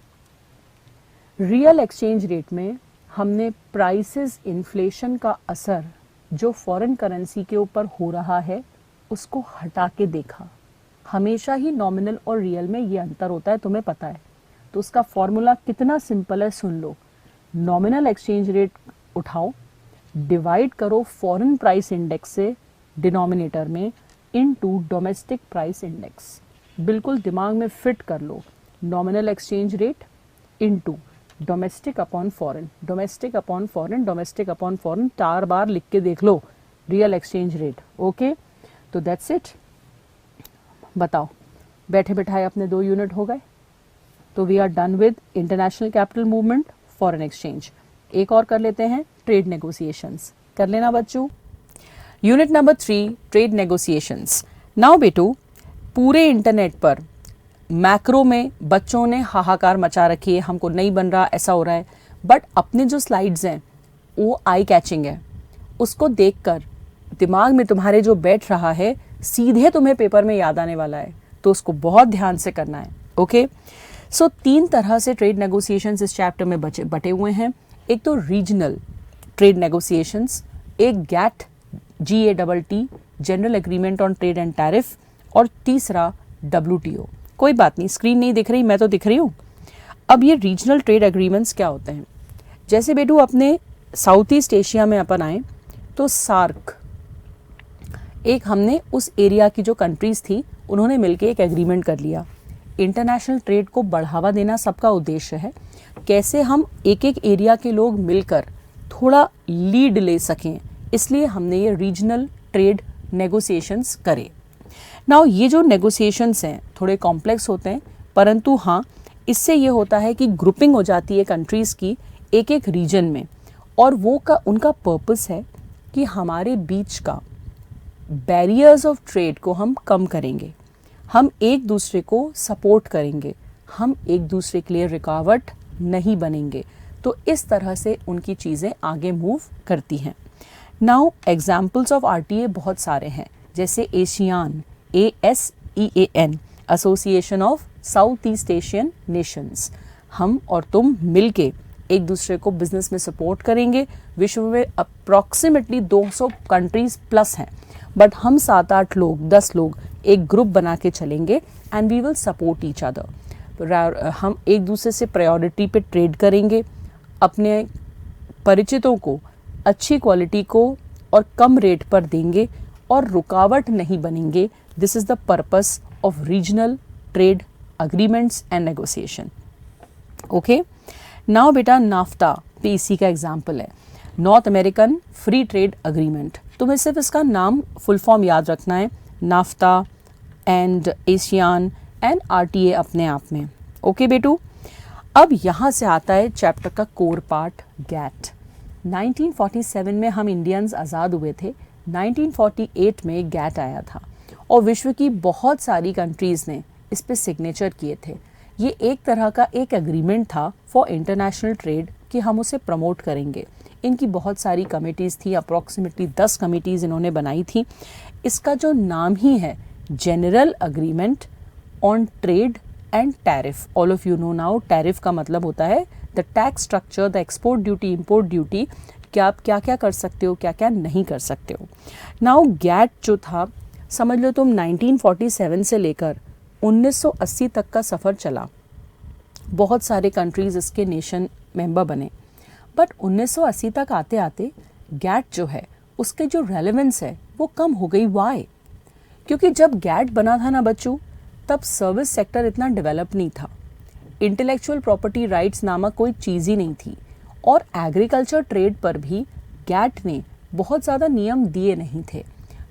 रियल एक्सचेंज रेट में हमने प्राइसेस इन्फ्लेशन का असर जो फॉरेन करेंसी के ऊपर हो रहा है उसको हटा के देखा। हमेशा ही नॉमिनल और रियल में ये अंतर होता है, तुम्हें पता है। तो उसका फॉर्मूला कितना सिंपल है, सुन लो। नॉमिनल एक्सचेंज रेट उठाओ, डिवाइड करो फॉरेन प्राइस इंडेक्स से डिनोमिनेटर में इनटू डोमेस्टिक प्राइस इंडेक्स। बिल्कुल दिमाग में फिट कर लो, nominal exchange rate into domestic upon foreign, domestic upon foreign, domestic upon foreign, 4 बार लिख के देख लो रियल एक्सचेंज रेट। ओके, तो दैट्स इट। बताओ, बैठे बैठाए अपने 2 यूनिट हो गए। तो we are done with international capital movement, foreign exchange. एक और कर लेते हैं, ट्रेड नेगोशिएशंस। कर लेना बच्चों। Unit number 3, trade negotiations. Now बेटू, पूरे इंटरनेट पर मैक्रो में बच्चों ने हाहाकार मचा रखी है, हमको नहीं बन रहा, ऐसा हो रहा है। बट अपने जो स्लाइड्स हैं वो आई कैचिंग है, उसको देखकर दिमाग में तुम्हारे जो बैठ रहा है सीधे तुम्हें पेपर में याद आने वाला है, तो उसको बहुत ध्यान से करना है। ओके, सो 3 तरह से ट्रेड नेगोशिएशंस इस चैप्टर में बटे हुए हैं। एक तो रीजनल ट्रेड नेगोशिएशंस, एक GATT GATT general agreement on trade and tariff, और तीसरा WTO। कोई बात नहीं, स्क्रीन नहीं दिख रही, मैं तो दिख रही हूँ। अब ये रीजनल ट्रेड एग्रीमेंट्स क्या होते हैं, जैसे बेटू अपने साउथ ईस्ट एशिया में अपन आए तो सार्क, एक हमने उस एरिया की जो कंट्रीज थी उन्होंने मिलकर एक एग्रीमेंट कर लिया। इंटरनेशनल ट्रेड को बढ़ावा देना सबका उद्देश्य है, कैसे हम एक एक एरिया के लोग मिलकर थोड़ा लीड ले सकें, इसलिए हमने ये रीजनल ट्रेड नेगोशिएशंस करे। नाउ ये जो नेगोशिएशंस हैं थोड़े कॉम्प्लेक्स होते हैं, परंतु हाँ, इससे ये होता है कि ग्रुपिंग हो जाती है कंट्रीज़ की एक एक रीजन में, और वो उनका पर्पस है कि हमारे बीच का बैरियर्स ऑफ ट्रेड को हम कम करेंगे, हम एक दूसरे को सपोर्ट करेंगे, हम एक दूसरे के लिए रुकावट नहीं बनेंगे। तो इस तरह से उनकी चीज़ें आगे मूव करती हैं। नाउ एग्जाम्पल्स ऑफ RTA बहुत सारे हैं, जैसे ASEAN, ASEAN, Association of South East Asian Nations. हम और तुम मिलके एक दूसरे को बिजनेस में सपोर्ट करेंगे। विश्व में अप्रॉक्सीमेटली 200 कंट्रीज प्लस हैं, बट हम 7-8 लोग, 10 लोग एक ग्रुप बना के चलेंगे and we will support each other. हम एक दूसरे से प्रायोरिटी पे ट्रेड करेंगे, अपने परिचितों को अच्छी क्वालिटी को और कम रेट पर देंगे और रुकावट नहीं बनेंगे। This is the purpose of regional trade agreements and negotiation. Okay, now बेटा नाफ्ता पे इसी का एग्जाम्पल है, north American free trade agreement. तुम्हें सिर्फ इसका नाम फुल फॉर्म याद रखना है, naphtha and ASEAN and RTA अपने आप में। ओके बेटू, अब यहाँ से आता है चैप्टर का कोर पार्ट, गैट। 1947 में हम इंडियंस आज़ाद हुए थे, 1948 में गैट आया था और विश्व की बहुत सारी कंट्रीज़ ने इस पे सिग्नेचर किए थे। ये एक तरह का एक एग्रीमेंट था फॉर इंटरनेशनल ट्रेड कि हम उसे प्रमोट करेंगे। इनकी बहुत सारी कमिटीज़ थी, अप्रॉक्सीमेटली 10 कमिटीज़ इन्होंने बनाई थी। इसका जो नाम ही है general agreement on trade and tariff. All of you know now tariff का मतलब होता है the tax structure, the export duty, import duty, क्या आप क्या क्या कर सकते हो, क्या क्या नहीं कर सकते हो। नाउ गैट जो था, समझ लो तुम 1947 से लेकर 1980 तक का सफ़र चला। बहुत सारे कंट्रीज़ इसके नेशन मेंबर बने, बट 1980 तक आते आते गैट जो है उसके जो रेलेवेंस है वो कम हो गई। वाई? क्योंकि जब गैट बना था ना बच्चों, तब सर्विस सेक्टर इतना डेवलप नहीं था, इंटेलेक्चुअल प्रॉपर्टी राइट्स नामक कोई चीज़ ही नहीं थी, और एग्रीकल्चर ट्रेड पर भी गैट ने बहुत ज़्यादा नियम दिए नहीं थे।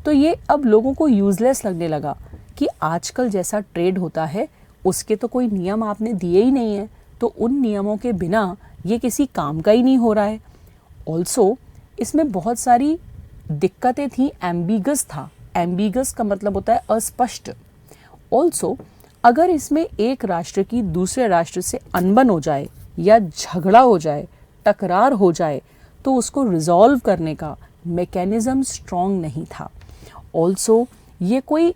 तो ये अब लोगों को यूज़लेस लगने लगा कि आजकल जैसा ट्रेड होता है उसके तो कोई नियम आपने दिए ही नहीं है, तो उन नियमों के बिना ये किसी काम का ही नहीं हो रहा है। ऑल्सो इसमें बहुत सारी दिक्कतें थी, एम्बिगस था। एम्बिगस का मतलब होता है अस्पष्ट। ऑल्सो अगर इसमें एक राष्ट्र की दूसरे राष्ट्र से अनबन हो जाए या झगड़ा हो जाए, टकरार हो जाए, तो उसको रिजॉल्व करने का मैकेनिज्म स्ट्रॉन्ग नहीं था। ऑल्सो ये कोई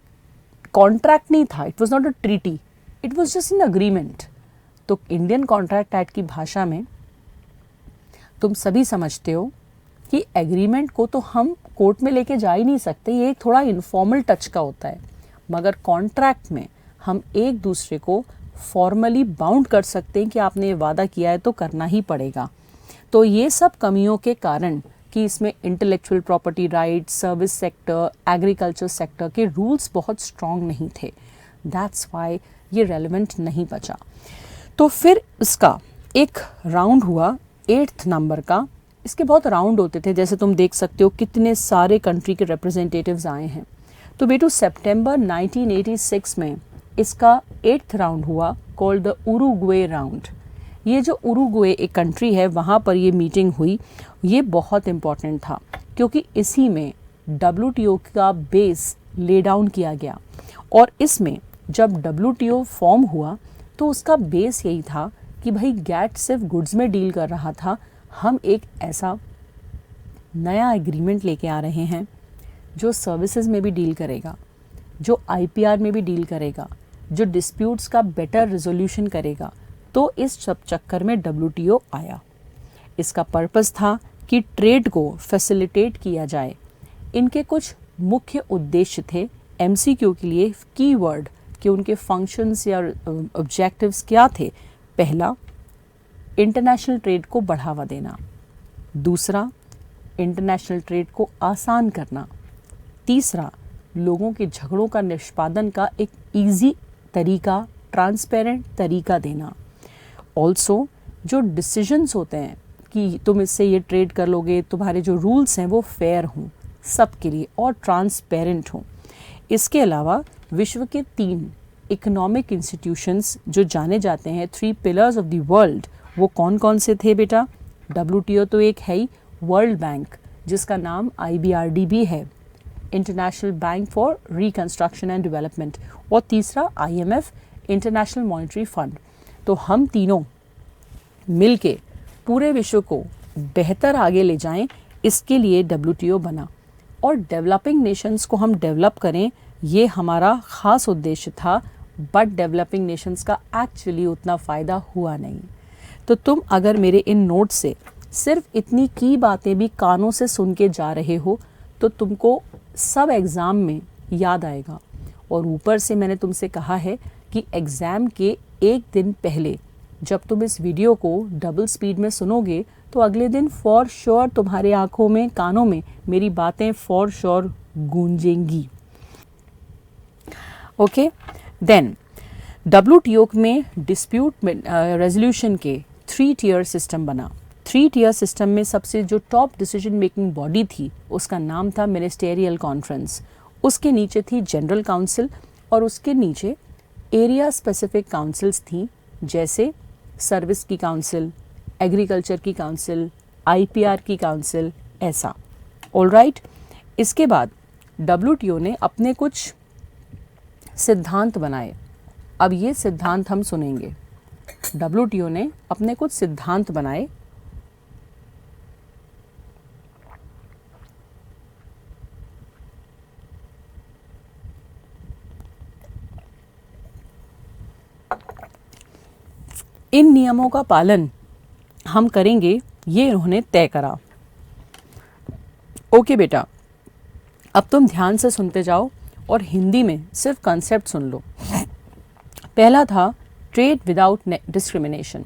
कॉन्ट्रैक्ट नहीं था, it was not a treaty, it was just an agreement. तो इंडियन कॉन्ट्रैक्ट एक्ट की भाषा में तुम सभी समझते हो कि एग्रीमेंट को तो हम कोर्ट में लेके जा ही नहीं सकते, ये एक थोड़ा इनफॉर्मल टच का होता है, मगर कॉन्ट्रैक्ट में हम एक दूसरे को फॉर्मली बाउंड कर सकते हैं कि आपने ये वादा किया है तो करना ही पड़ेगा। तो ये सब कमियों के कारण कि इसमें intellectual property right, service sector, agriculture sector के रूल्स बहुत स्ट्रॉन्ग नहीं थे, दैट्स वाई ये रेलेवेंट नहीं बचा। तो फिर इसका एक राउंड हुआ 8th नंबर का। इसके बहुत राउंड होते थे, जैसे तुम देख सकते हो कितने सारे कंट्री के रिप्रेजेंटेटिव्स आए हैं। तो बेटू सितंबर 1986 में इसका 8th राउंड हुआ, कॉल्ड द उरुग्वे राउंड। ये जो उरुग्वे एक कंट्री है, वहाँ पर ये मीटिंग हुई। ये बहुत इम्पॉर्टेंट था क्योंकि इसी में WTO का बेस ले डाउन किया गया, और इसमें जब WTO फॉर्म हुआ तो उसका बेस यही था कि भाई गैट सिर्फ गुड्स में डील कर रहा था, हम एक ऐसा नया एग्रीमेंट लेके आ रहे हैं जो सर्विसेज में भी डील करेगा, जो IPR में भी डील करेगा, जो डिस्प्यूट्स का बेटर रिजोल्यूशन करेगा। तो इस सब चक्कर में WTO आया। इसका पर्पस था कि ट्रेड को फैसिलिटेट किया जाए। इनके कुछ मुख्य उद्देश्य थे MCQ के लिए, कीवर्ड कि उनके फंक्शंस या ऑब्जेक्टिव्स क्या थे। पहला, इंटरनेशनल ट्रेड को बढ़ावा देना। दूसरा, इंटरनेशनल ट्रेड को आसान करना। तीसरा, लोगों के झगड़ों का निष्पादन का एक इजी तरीका, ट्रांसपेरेंट तरीका देना। ऑल्सो जो डिसीजंस होते हैं कि तुम इससे ये ट्रेड कर लोगे, तुम्हारे जो रूल्स हैं वो फेयर हों सबके लिए और ट्रांसपेरेंट हों। इसके अलावा विश्व के 3 इकोनॉमिक इंस्टीट्यूशंस जो जाने जाते हैं, 3 पिलर्स ऑफ द वर्ल्ड, वो कौन कौन से थे बेटा? WTO तो एक है ही, वर्ल्ड बैंक जिसका नाम IBRD भी है, international bank for reconstruction and development, और तीसरा IMF, इंटरनेशनल मॉनेटरी फंड। तो हम तीनों मिलके पूरे विश्व को बेहतर आगे ले जाएं, इसके लिए WTO बना, और डेवलपिंग नेशंस को हम डेवलप करें, ये हमारा ख़ास उद्देश्य था। बट डेवलपिंग नेशंस का एक्चुअली उतना फ़ायदा हुआ नहीं। तो तुम अगर मेरे इन नोट्स से सिर्फ इतनी की बातें भी कानों से सुन के जा रहे हो तो तुमको सब एग्ज़ाम में याद आएगा। और ऊपर से मैंने तुमसे कहा है कि एग्ज़ाम के एक दिन पहले जब तुम इस वीडियो को डबल स्पीड में सुनोगे तो अगले दिन फॉर श्योर तुम्हारे आँखों में, कानों में मेरी बातें फॉर श्योर गूंजेंगी। ओके, देन WTO में डिस्प्यूट रेजोल्यूशन के 3 टियर सिस्टम बना। 3 टियर सिस्टम में सबसे जो टॉप डिसीजन मेकिंग बॉडी थी उसका नाम था मिनिस्टेरियल कॉन्फ्रेंस, उसके नीचे थी जनरल काउंसिल, और उसके नीचे एरिया स्पेसिफिक काउंसिल्स थी, जैसे सर्विस की काउंसिल, एग्रीकल्चर की काउंसिल, IPR की काउंसिल, ऐसा। ऑलराइट, इसके बाद WTO ने अपने कुछ सिद्धांत बनाए। अब ये सिद्धांत हम सुनेंगे। WTO ने अपने कुछ सिद्धांत बनाए इन नियमों का पालन हम करेंगे, ये इन्होंने तय करा। ओके बेटा, अब तुम ध्यान से सुनते जाओ और हिंदी में सिर्फ कॉन्सेप्ट सुन लो। पहला था ट्रेड विदाउट डिस्क्रिमिनेशन।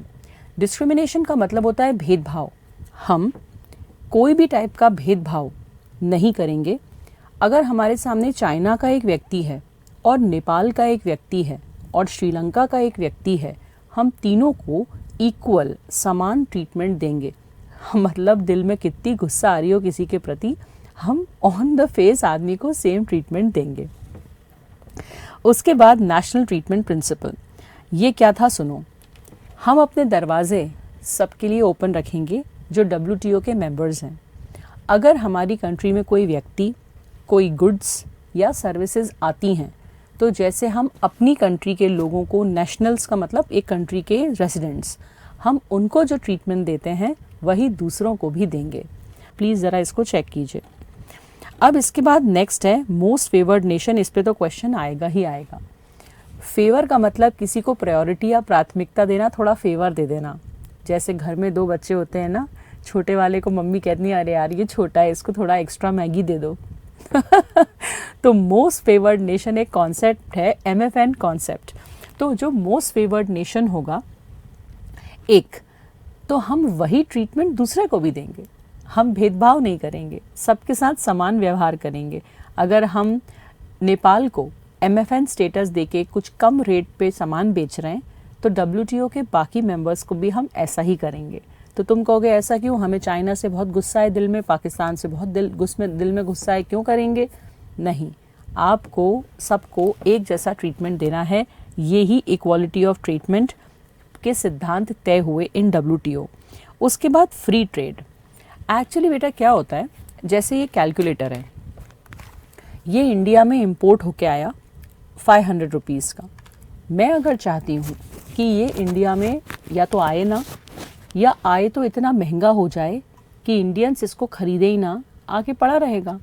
डिस्क्रिमिनेशन का मतलब होता है भेदभाव। हम कोई भी टाइप का भेदभाव नहीं करेंगे। अगर हमारे सामने चाइना का एक व्यक्ति है और नेपाल का एक व्यक्ति है और श्रीलंका का एक व्यक्ति है, हम तीनों को इक्वल समान ट्रीटमेंट देंगे। मतलब दिल में कितनी गुस्सा आ रही हो किसी के प्रति, हम ऑन द फेस आदमी को सेम ट्रीटमेंट देंगे। उसके बाद नेशनल ट्रीटमेंट प्रिंसिपल, ये क्या था सुनो। हम अपने दरवाजे सबके लिए ओपन रखेंगे जो WTO के मेंबर्स हैं। अगर हमारी कंट्री में कोई व्यक्ति, कोई गुड्स या सर्विसेज आती हैं, तो जैसे हम अपनी कंट्री के लोगों को, नेशनल्स का मतलब एक कंट्री के रेसिडेंट्स, हम उनको जो ट्रीटमेंट देते हैं वही दूसरों को भी देंगे। प्लीज़ ज़रा इसको चेक कीजिए। अब इसके बाद नेक्स्ट है मोस्ट फेवर्ड नेशन। इस पे तो क्वेश्चन आएगा ही आएगा। फेवर का मतलब किसी को प्रायोरिटी या प्राथमिकता देना, थोड़ा फेवर दे देना। जैसे घर में 2 बच्चे होते हैं ना, छोटे वाले को मम्मी कहती है अरे यार ये छोटा है, इसको थोड़ा एक्स्ट्रा मैगी दे दो। तो मोस्ट फेवर्ड नेशन एक कॉन्सेप्ट है, MFN कॉन्सेप्ट। तो जो मोस्ट फेवर्ड नेशन होगा एक, तो हम वही ट्रीटमेंट दूसरे को भी देंगे। हम भेदभाव नहीं करेंगे, सबके साथ समान व्यवहार करेंगे। अगर हम नेपाल को MFN स्टेटस देके कुछ कम रेट पे सामान बेच रहे हैं, तो WTO के बाकी मेंबर्स को भी हम ऐसा ही करेंगे। तो तुम कहोगे ऐसा क्यों, हमें चाइना से बहुत गुस्सा है दिल में, पाकिस्तान से बहुत दिल में गुस्सा है, क्यों करेंगे? नहीं, आपको सबको एक जैसा ट्रीटमेंट देना है। ये ही इक्वालिटी ऑफ ट्रीटमेंट के सिद्धांत तय हुए इन WTO। उसके बाद फ्री ट्रेड। एक्चुअली बेटा क्या होता है, जैसे ये कैलकुलेटर है, ये इंडिया में इंपोर्ट होके आया 500 रुपीज़ का। मैं अगर चाहती हूँ कि ये इंडिया में या तो आए ना, या आए तो इतना महंगा हो जाए कि इंडियंस इसको खरीदे ही ना, आके पड़ा रहेगा,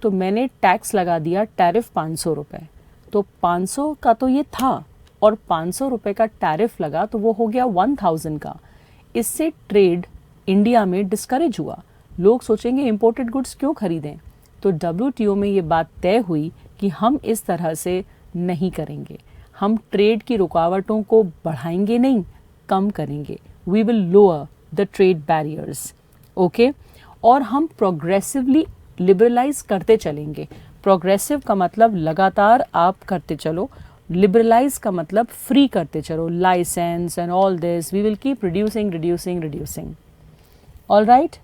तो मैंने टैक्स लगा दिया, टैरिफ 500 रुपये। तो 500 का तो ये था और 500 रुपये का टैरिफ लगा, तो वो हो गया 1000 का। इससे ट्रेड इंडिया में डिस्करेज हुआ। लोग सोचेंगे इंपोर्टेड गुड्स क्यों खरीदें। तो WTO में ये बात तय हुई कि हम इस तरह से नहीं करेंगे। हम ट्रेड की रुकावटों को बढ़ाएंगे नहीं, कम करेंगे। We will lower the trade barriers. Okay, और हम प्रोग्रेसिवली लिबरलाइज करते चलेंगे। प्रोग्रेसिव का मतलब लगातार आप करते चलो, लिबरलाइज का मतलब फ्री करते चलो, licence and all this, we will keep reducing. All right,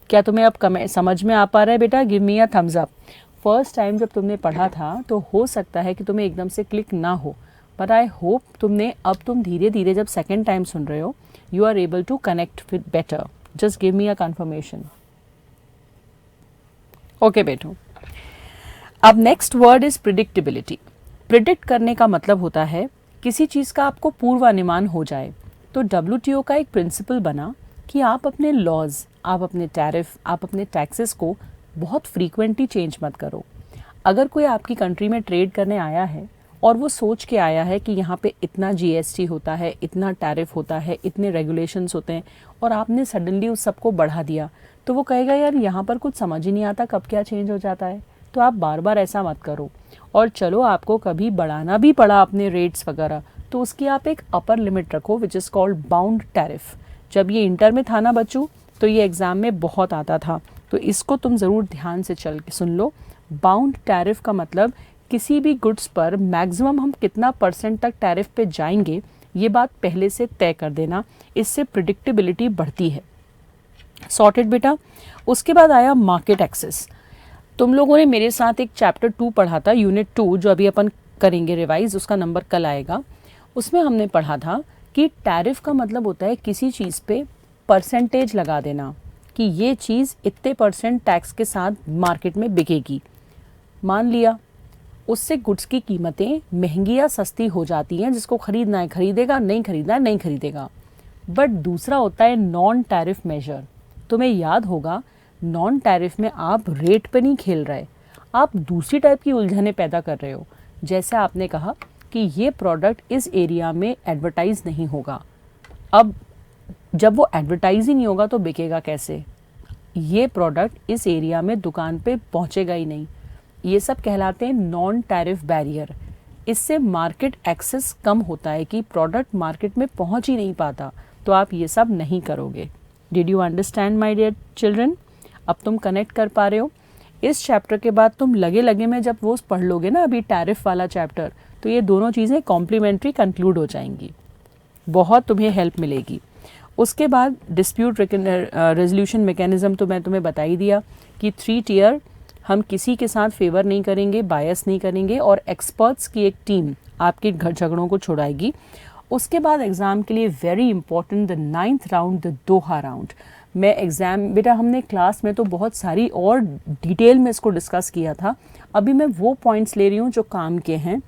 क्या तुम्हें अब समझ में आ पा रहा है बेटा? Give me a thumbs up. First time जब तुमने पढ़ा था तो हो सकता है कि तुम्हें एकदम से क्लिक ना हो, बट आई होप तुम धीरे धीरे जब सेकेंड टाइम सुन रहे हो, you are able to connect with better. Just give me a confirmation. Okay बेटो, अब next word is predictability. Predict करने का मतलब होता है किसी चीज़ का आपको पूर्वानुमान हो जाए। तो WTO का एक प्रिंसिपल बना कि आप अपने लॉज, आप अपने टैरिफ, आप अपने टैक्सेस को बहुत फ्रीक्वेंटली चेंज मत करो। अगर कोई आपकी कंट्री में ट्रेड करने आया है और वो सोच के आया है कि यहाँ पे इतना GST होता है, इतना टैरिफ होता है, इतने रेगुलेशंस होते हैं, और आपने सडनली उस सबको बढ़ा दिया, तो वो कहेगा यार यहाँ पर कुछ समझ ही नहीं आता कब क्या चेंज हो जाता है। तो आप बार बार ऐसा मत करो। और चलो आपको कभी बढ़ाना भी पड़ा अपने रेट्स वगैरह, तो उसकी आप एक अपर लिमिट रखो which is called bound tariff. जब ये इंटर में था ना बच्चों, तो ये एग्ज़ाम में बहुत आता था, तो इसको तुम ज़रूर ध्यान से चल के सुन लो। बाउंड टैरिफ का मतलब किसी भी गुड्स पर मैक्सिमम हम कितना % तक टैरिफ पे जाएंगे, ये बात पहले से तय कर देना। इससे प्रिडिक्टेबिलिटी बढ़ती है। सॉर्टेड बेटा। उसके बाद आया मार्केट एक्सेस। तुम लोगों ने मेरे साथ एक चैप्टर 2 पढ़ा था, यूनिट 2, जो अभी अपन करेंगे रिवाइज, उसका नंबर कल आएगा। उसमें हमने पढ़ा था कि टैरिफ का मतलब होता है किसी चीज़ पे % लगा देना कि ये चीज़ इतने % टैक्स के साथ मार्केट में बिकेगी। मान लिया उससे गुड्स की कीमतें महंगी या सस्ती हो जाती हैं, जिसको खरीदना है खरीदेगा, नहीं खरीदना है नहीं खरीदेगा। बट दूसरा होता है नॉन टैरिफ मेजर। तुम्हें याद होगा नॉन टैरिफ में आप रेट पे नहीं खेल रहे, आप दूसरी टाइप की उलझनें पैदा कर रहे हो। जैसे आपने कहा कि ये प्रोडक्ट इस एरिया में एडवर्टाइज नहीं होगा, अब जब वो एडवर्टाइज ही नहीं होगा तो बिकेगा कैसे? ये प्रोडक्ट इस एरिया में दुकान पे पहुंचेगा ही नहीं। ये सब कहलाते हैं नॉन टैरिफ बैरियर। इससे मार्केट एक्सेस कम होता है कि प्रोडक्ट मार्केट में पहुंच ही नहीं पाता, तो आप ये सब नहीं करोगे। Did you understand my dear children? अब तुम कनेक्ट कर पा रहे हो। इस चैप्टर के बाद तुम लगे लगे में जब वो पढ़ लोगे ना अभी टैरिफ वाला चैप्टर, तो ये दोनों चीज़ें कॉम्प्लीमेंट्री कंक्लूड हो जाएंगी, बहुत तुम्हें हेल्प मिलेगी। उसके बाद डिस्प्यूट रेजोल्यूशन मैकेनिज्म तो मैं तुम्हें बता ही दिया कि 3 टियर, हम किसी के साथ फेवर नहीं करेंगे, बायस नहीं करेंगे, और एक्सपर्ट्स की एक टीम आपके घर झगड़ों को छुड़ाएगी। उसके बाद एग्ज़ाम के लिए very important the 9th round, the Doha round. मैं एग्ज़ाम बेटा हमने क्लास में तो बहुत सारी और डिटेल में इसको डिस्कस किया था, अभी मैं वो पॉइंट्स ले रही हूँ जो काम के हैं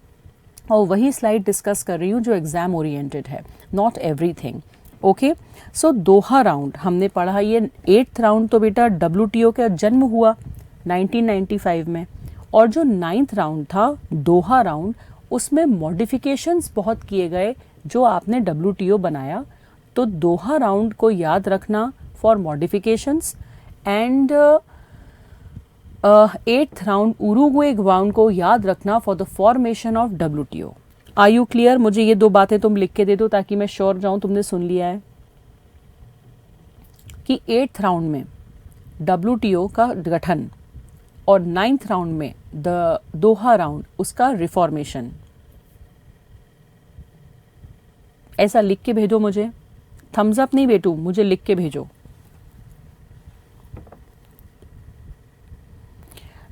और वही स्लाइड डिस्कस कर रही हूँ जो एग्ज़ाम ओरिएंटेड है, not everything. Okay, so Doha round हमने पढ़ा। ये 8th राउंड तो बेटा WTO का जन्म हुआ 1995 में, और जो 9th राउंड था दोहा राउंड, उसमें मॉडिफिकेशंस बहुत किए गए जो आपने WTO बनाया। तो दोहा राउंड को याद रखना for modifications, and 8th round Uruguay round को याद रखना for the formation of WTO। Are you clear? मुझे ये 2 बातें तुम लिख के दे दो ताकि मैं श्योर जाऊं तुमने सुन लिया है कि 8th राउंड में WTO का गठन और 9th राउंड में द दोहा राउंड उसका रिफॉर्मेशन। ऐसा लिख के भेजो मुझे, थम्स अप नहीं बेटू, मुझे लिख के भेजो।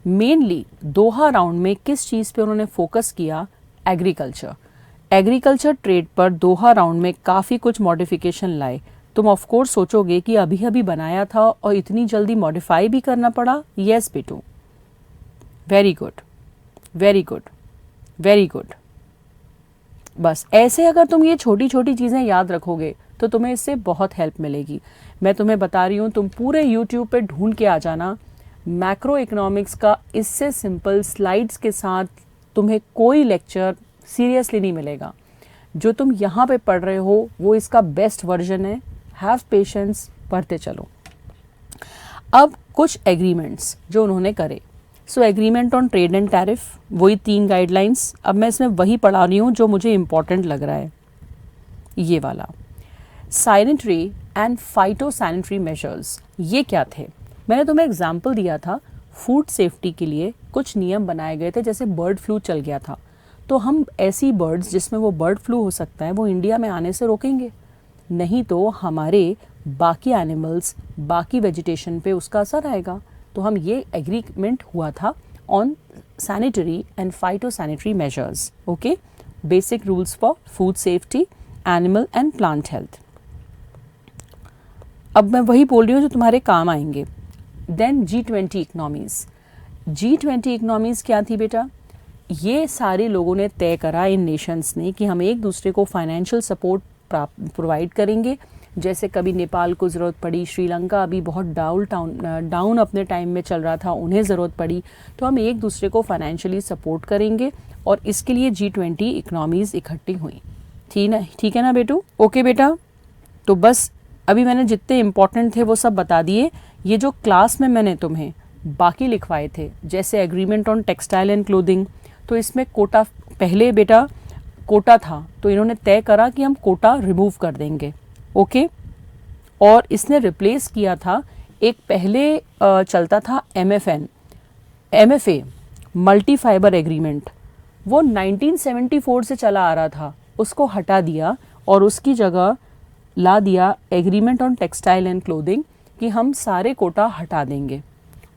मेनली दोहा राउंड में किस चीज पे उन्होंने फोकस किया? एग्रीकल्चर। एग्रीकल्चर ट्रेड पर दोहा राउंड में काफ़ी कुछ मॉडिफिकेशन लाए। तुम ऑफ कोर्स सोचोगे कि अभी अभी बनाया था और इतनी जल्दी मॉडिफाई भी करना पड़ा। यस बेटू, very good very good very good. बस ऐसे अगर तुम ये छोटी छोटी चीज़ें याद रखोगे तो तुम्हें इससे बहुत हेल्प मिलेगी। मैं तुम्हें बता रही हूँ, तुम पूरे यूट्यूब पे ढूंढ के आ जाना, मैक्रो इकोनॉमिक्स का इससे सिंपल स्लाइड्स के साथ तुम्हें कोई लेक्चर सीरियसली नहीं मिलेगा। जो तुम यहाँ पे पढ़ रहे हो वो इसका बेस्ट वर्जन है। हैव पेशेंस, पढ़ते चलो। अब कुछ एग्रीमेंट्स जो उन्होंने करे। So agreement on trade and tariff, वही 3 गाइडलाइंस। अब मैं इसमें वही पढ़ा रही हूँ जो मुझे इंपॉर्टेंट लग रहा है, ये वाला। Sanitary and phyto sanitary measures, ये क्या थे? मैंने तुम्हें एग्जाम्पल दिया था, फूड सेफ्टी के लिए कुछ नियम बनाए गए थे। जैसे बर्ड फ्लू चल गया था, तो हम ऐसी बर्ड्स जिसमें वो बर्ड फ्लू हो सकता है वो इंडिया में आने से रोकेंगे, नहीं तो हमारे बाकी एनिमल्स, बाकी वेजिटेशन पे उसका असर आएगा। तो हम ये एग्रीमेंट हुआ था on sanitary and phyto sanitary measures. Okay, basic rules for food safety, animal and plant health. अब मैं वही बोल रही हूँ जो तुम्हारे काम आएंगे। Then G20 economies. G20 economies क्या थी बेटा? ये सारे लोगों ने तय करा, इन नेशंस ने, कि हम एक दूसरे को फाइनेंशियल सपोर्ट प्रोवाइड करेंगे। जैसे कभी नेपाल को ज़रूरत पड़ी, श्रीलंका अभी बहुत डाउन अपने टाइम में चल रहा था, उन्हें ज़रूरत पड़ी, तो हम एक दूसरे को फाइनेंशियली सपोर्ट करेंगे। और इसके लिए G20 इकोनॉमीज इकट्ठी हुई थी ना। ठीक है ना बेटू? ओके बेटा, तो बस अभी मैंने जितने इम्पोर्टेंट थे वो सब बता दिए। ये जो क्लास में मैंने तुम्हें बाकी लिखवाए थे, जैसे agreement on textile and clothing, तो इसमें कोटा, पहले बेटा कोटा था तो इन्होंने तय करा कि हम कोटा रिमूव कर देंगे। ओके, और इसने रिप्लेस किया था, एक पहले चलता था MFA मल्टी फाइबर एग्रीमेंट, वो 1974 से चला आ रहा था, उसको हटा दिया और उसकी जगह ला दिया agreement on textile and clothing कि हम सारे कोटा हटा देंगे।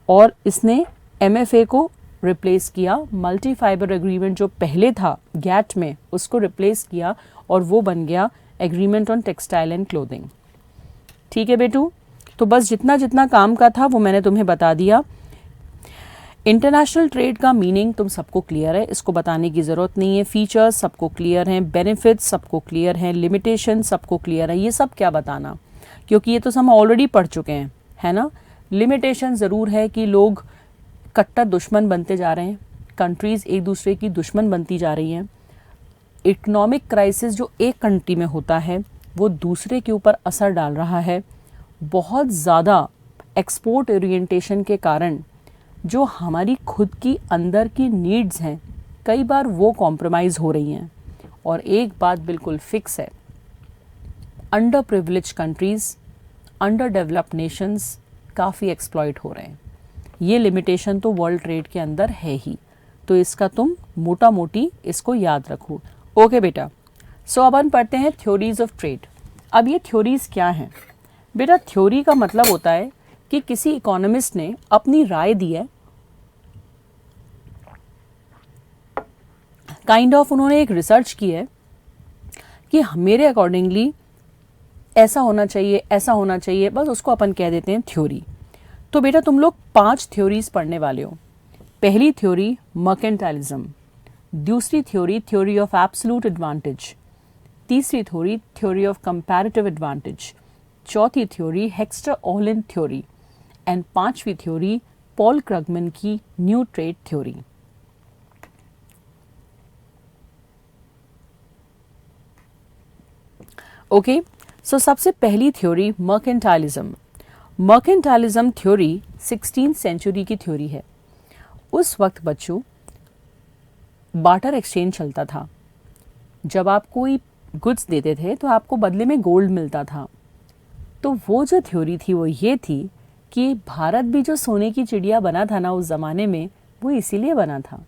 और इसने MFA को रिप्लेस किया, मल्टी फाइबर एग्रीमेंट जो पहले था गैट में, उसको रिप्लेस किया और वो बन गया agreement on textile and clothing. ठीक है बेटू? तो बस जितना जितना काम का था वो मैंने तुम्हें बता दिया। इंटरनेशनल ट्रेड का मीनिंग तुम सबको क्लियर है, इसको बताने की ज़रूरत नहीं है। फीचर्स सबको क्लियर हैं, बेनिफिट्स सबको क्लियर हैं, लिमिटेशन सबको क्लियर है। ये सब क्या बताना, क्योंकि ये तो हम ऑलरेडी पढ़ चुके हैं, है ना। लिमिटेशन ज़रूर है कि लोग कट्टर दुश्मन बनते जा रहे हैं, कंट्रीज़ एक दूसरे की दुश्मन बनती जा रही हैं। इकोनॉमिक क्राइसिस जो एक कंट्री में होता है वो दूसरे के ऊपर असर डाल रहा है। बहुत ज़्यादा एक्सपोर्ट ओरिएंटेशन के कारण जो हमारी खुद की अंदर की नीड्स हैं कई बार वो कॉम्प्रोमाइज़ हो रही हैं। और एक बात बिल्कुल फिक्स है, under privilege countries, under developed Nations काफ़ी एक्सप्लॉइट हो रहे हैं। ये लिमिटेशन तो वर्ल्ड ट्रेड के अंदर है ही, तो इसका तुम मोटा मोटी इसको याद रखो। ओके बेटा, सो अब हम पढ़ते हैं थ्योरीज ऑफ ट्रेड। अब ये थ्योरीज क्या हैं बेटा? थ्योरी का मतलब होता है कि किसी इकोनॉमिस्ट ने अपनी राय दी है, काइंड ऑफ उन्होंने एक रिसर्च की है कि मेरे अकॉर्डिंगली ऐसा होना चाहिए, ऐसा होना चाहिए, बस उसको अपन कह देते हैं थ्योरी। तो बेटा तुम लोग 5 थ्योरीज पढ़ने वाले हो। पहली थ्योरी मर्केंटाइलिज्म, दूसरी theory theory of absolute advantage, तीसरी theory theory of comparative advantage, चौथी थ्योरी हेक्स्टर-ओहलन थ्योरी एंड पांचवी थ्योरी पॉल क्रगमन की new trade theory. Okay, so सबसे पहली theory mercantilism. Mercantilism theory 16th century की थ्योरी है। उस वक्त बच्चों बार्टर एक्सचेंज चलता था। जब आप कोई गुड्स देते थे तो आपको बदले में गोल्ड मिलता था। तो वो जो थ्योरी थी वो ये थी कि भारत भी जो सोने की चिड़िया बना था ना उस ज़माने में, वो इसीलिए बना था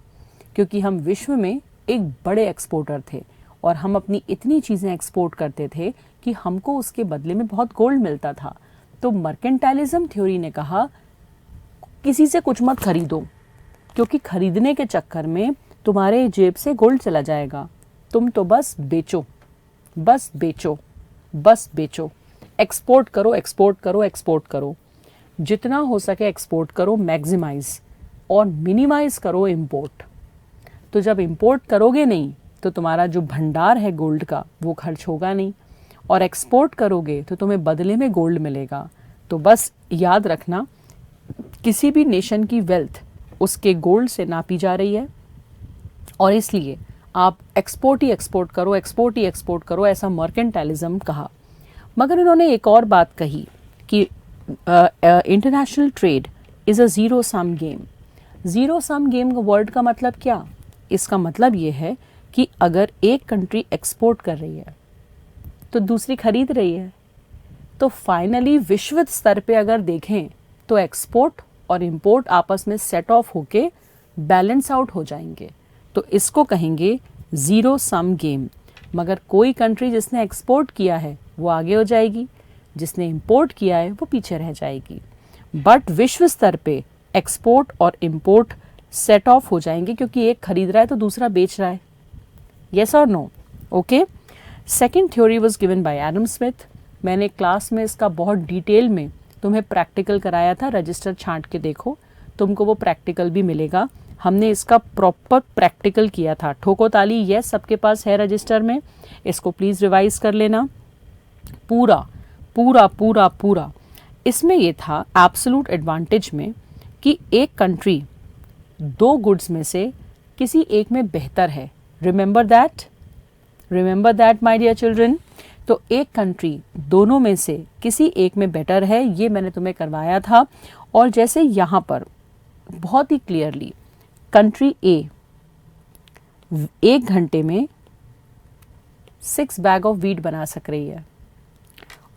क्योंकि हम विश्व में एक बड़े एक्सपोर्टर थे और हम अपनी इतनी चीज़ें एक्सपोर्ट करते थे कि हमको उसके बदले में बहुत गोल्ड मिलता था। तो मर्केंटाइलिज्म थ्योरी ने कहा किसी से कुछ मत खरीदो क्योंकि खरीदने के चक्कर में तुम्हारे जेब से गोल्ड चला जाएगा। तुम तो बस बेचो, बस बेचो, बस बेचो, एक्सपोर्ट करो, एक्सपोर्ट करो, एक्सपोर्ट करो, जितना हो सके एक्सपोर्ट करो, मैक्सिमाइज, और मिनिमाइज करो इंपोर्ट। तो जब इंपोर्ट करोगे नहीं तो तुम्हारा जो भंडार है गोल्ड का वो खर्च होगा नहीं, और एक्सपोर्ट करोगे तो तुम्हें बदले में गोल्ड मिलेगा। तो बस याद रखना, किसी भी नेशन की वेल्थ उसके गोल्ड से नापी जा रही है और इसलिए आप एक्सपोर्ट ही एक्सपोर्ट करो, एक्सपोर्ट ही एक्सपोर्ट करो, ऐसा मर्केंटाइलिज्म कहा। मगर इन्होंने एक और बात कही कि international trade is a zero sum game. Zero sum game word का मतलब क्या? इसका मतलब ये है कि अगर एक कंट्री एक्सपोर्ट कर रही है तो दूसरी खरीद रही है, तो फाइनली विश्व स्तर पे अगर देखें तो एक्सपोर्ट और इंपोर्ट आपस में सेट ऑफ होके बैलेंस आउट हो जाएंगे। तो इसको कहेंगे ज़ीरो सम गेम। मगर कोई कंट्री जिसने एक्सपोर्ट किया है वो आगे हो जाएगी, जिसने इंपोर्ट किया है वो पीछे रह जाएगी। बट विश्व स्तर पे एक्सपोर्ट और इंपोर्ट सेट ऑफ हो जाएंगे क्योंकि एक खरीद रहा है तो दूसरा बेच रहा है। येस और no? Okay. Second theory was given by Adam Smith. मैंने क्लास में इसका बहुत डिटेल में तुम्हें प्रैक्टिकल कराया था, रजिस्टर छांट के देखो, तुमको वो प्रैक्टिकल भी मिलेगा। हमने इसका प्रॉपर प्रैक्टिकल किया था। ठोको ताली, यस सबके पास है रजिस्टर में, इसको प्लीज़ रिवाइज कर लेना पूरा पूरा पूरा पूरा। इसमें ये था एब्सोल्यूट एडवांटेज में कि एक कंट्री 2 गुड्स में से किसी एक में बेहतर है। Remember that, remember that my dear children. तो एक कंट्री दोनों में से किसी एक में बेटर है, ये मैंने तुम्हें करवाया था। और जैसे यहाँ पर बहुत ही क्लियरली कंट्री ए 1 घंटे में 6 बैग ऑफ वीट बना सक रही है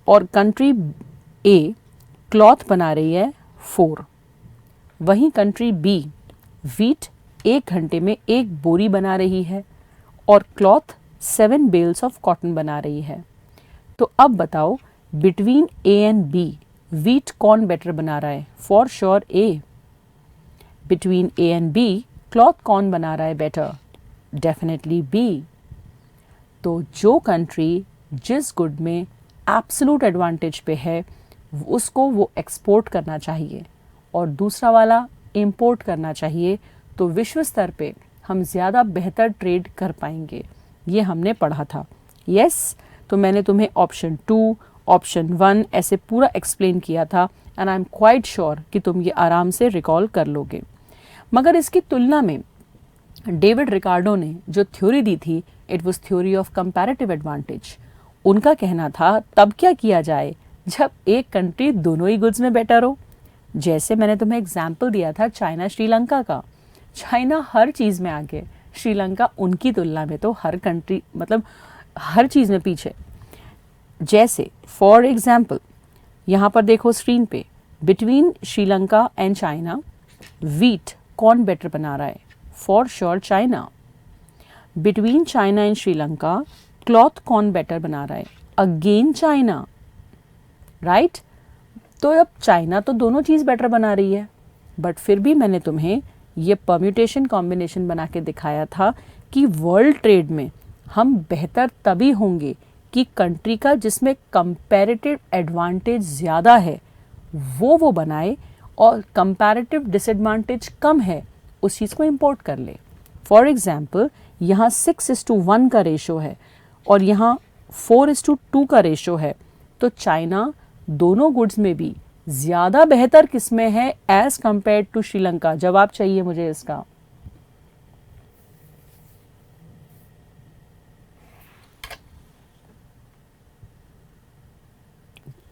और कंट्री ए क्लॉथ बना रही है 4। वहीं कंट्री बी वीट 1 घंटे में 1 बोरी बना रही है और क्लॉथ 7 बेल्स ऑफ कॉटन बना रही है। तो अब बताओ between A and B wheat कौन बेटर बना रहा है? For sure A. Between A and B cloth कौन बना रहा है बेटर? Definitely be. तो जो कंट्री जिस गुड में एब्सोल्यूट एडवांटेज पे है उसको वो एक्सपोर्ट करना चाहिए और दूसरा वाला इंपोर्ट करना चाहिए, तो विश्व स्तर पे हम ज़्यादा बेहतर ट्रेड कर पाएंगे। ये हमने पढ़ा था। यस, तो मैंने तुम्हें ऑप्शन 2, ऑप्शन 1 ऐसे पूरा एक्सप्लेन किया था and I am quite sure कि तुम ये आराम से रिकॉल कर लोगे। मगर इसकी तुलना में डेविड रिकार्डो ने जो थ्योरी दी थी, it was theory of comparative advantage. उनका कहना था तब क्या किया जाए जब एक कंट्री दोनों ही गुड्स में बेटर हो। जैसे मैंने तुम्हें एग्जाम्पल दिया था चाइना श्रीलंका का, चाइना हर चीज़ में आगे, श्रीलंका उनकी तुलना में तो हर कंट्री मतलब हर चीज़ में पीछे। जैसे फॉर एग्जाम्पल यहाँ पर देखो स्क्रीन पे, between Sri Lanka and China wheat कौन बेटर बना रहा है? For sure China. Between China and Sri Lanka cloth कौन बेटर बना रहा है? Again China, right? तो अब चाइना तो दोनों चीज़ बेटर बना रही है, बट फिर भी मैंने तुम्हें ये परम्यूटेशन कॉम्बिनेशन बना के दिखाया था कि वर्ल्ड ट्रेड में हम बेहतर तभी होंगे कि कंट्री का जिसमें कंपैरेटिव एडवांटेज ज़्यादा है वो बनाए, और कंपैरेटिव डिसएडवांटेज कम है उस चीज़ को इंपोर्ट कर ले। फॉर एग्जाम्पल यहाँ 6:1 का रेशो है और यहाँ 4:2 का रेशो है, तो चाइना दोनों गुड्स में भी ज़्यादा बेहतर किसमें है एज कंपेयर टू श्रीलंका? जवाब चाहिए मुझे इसका।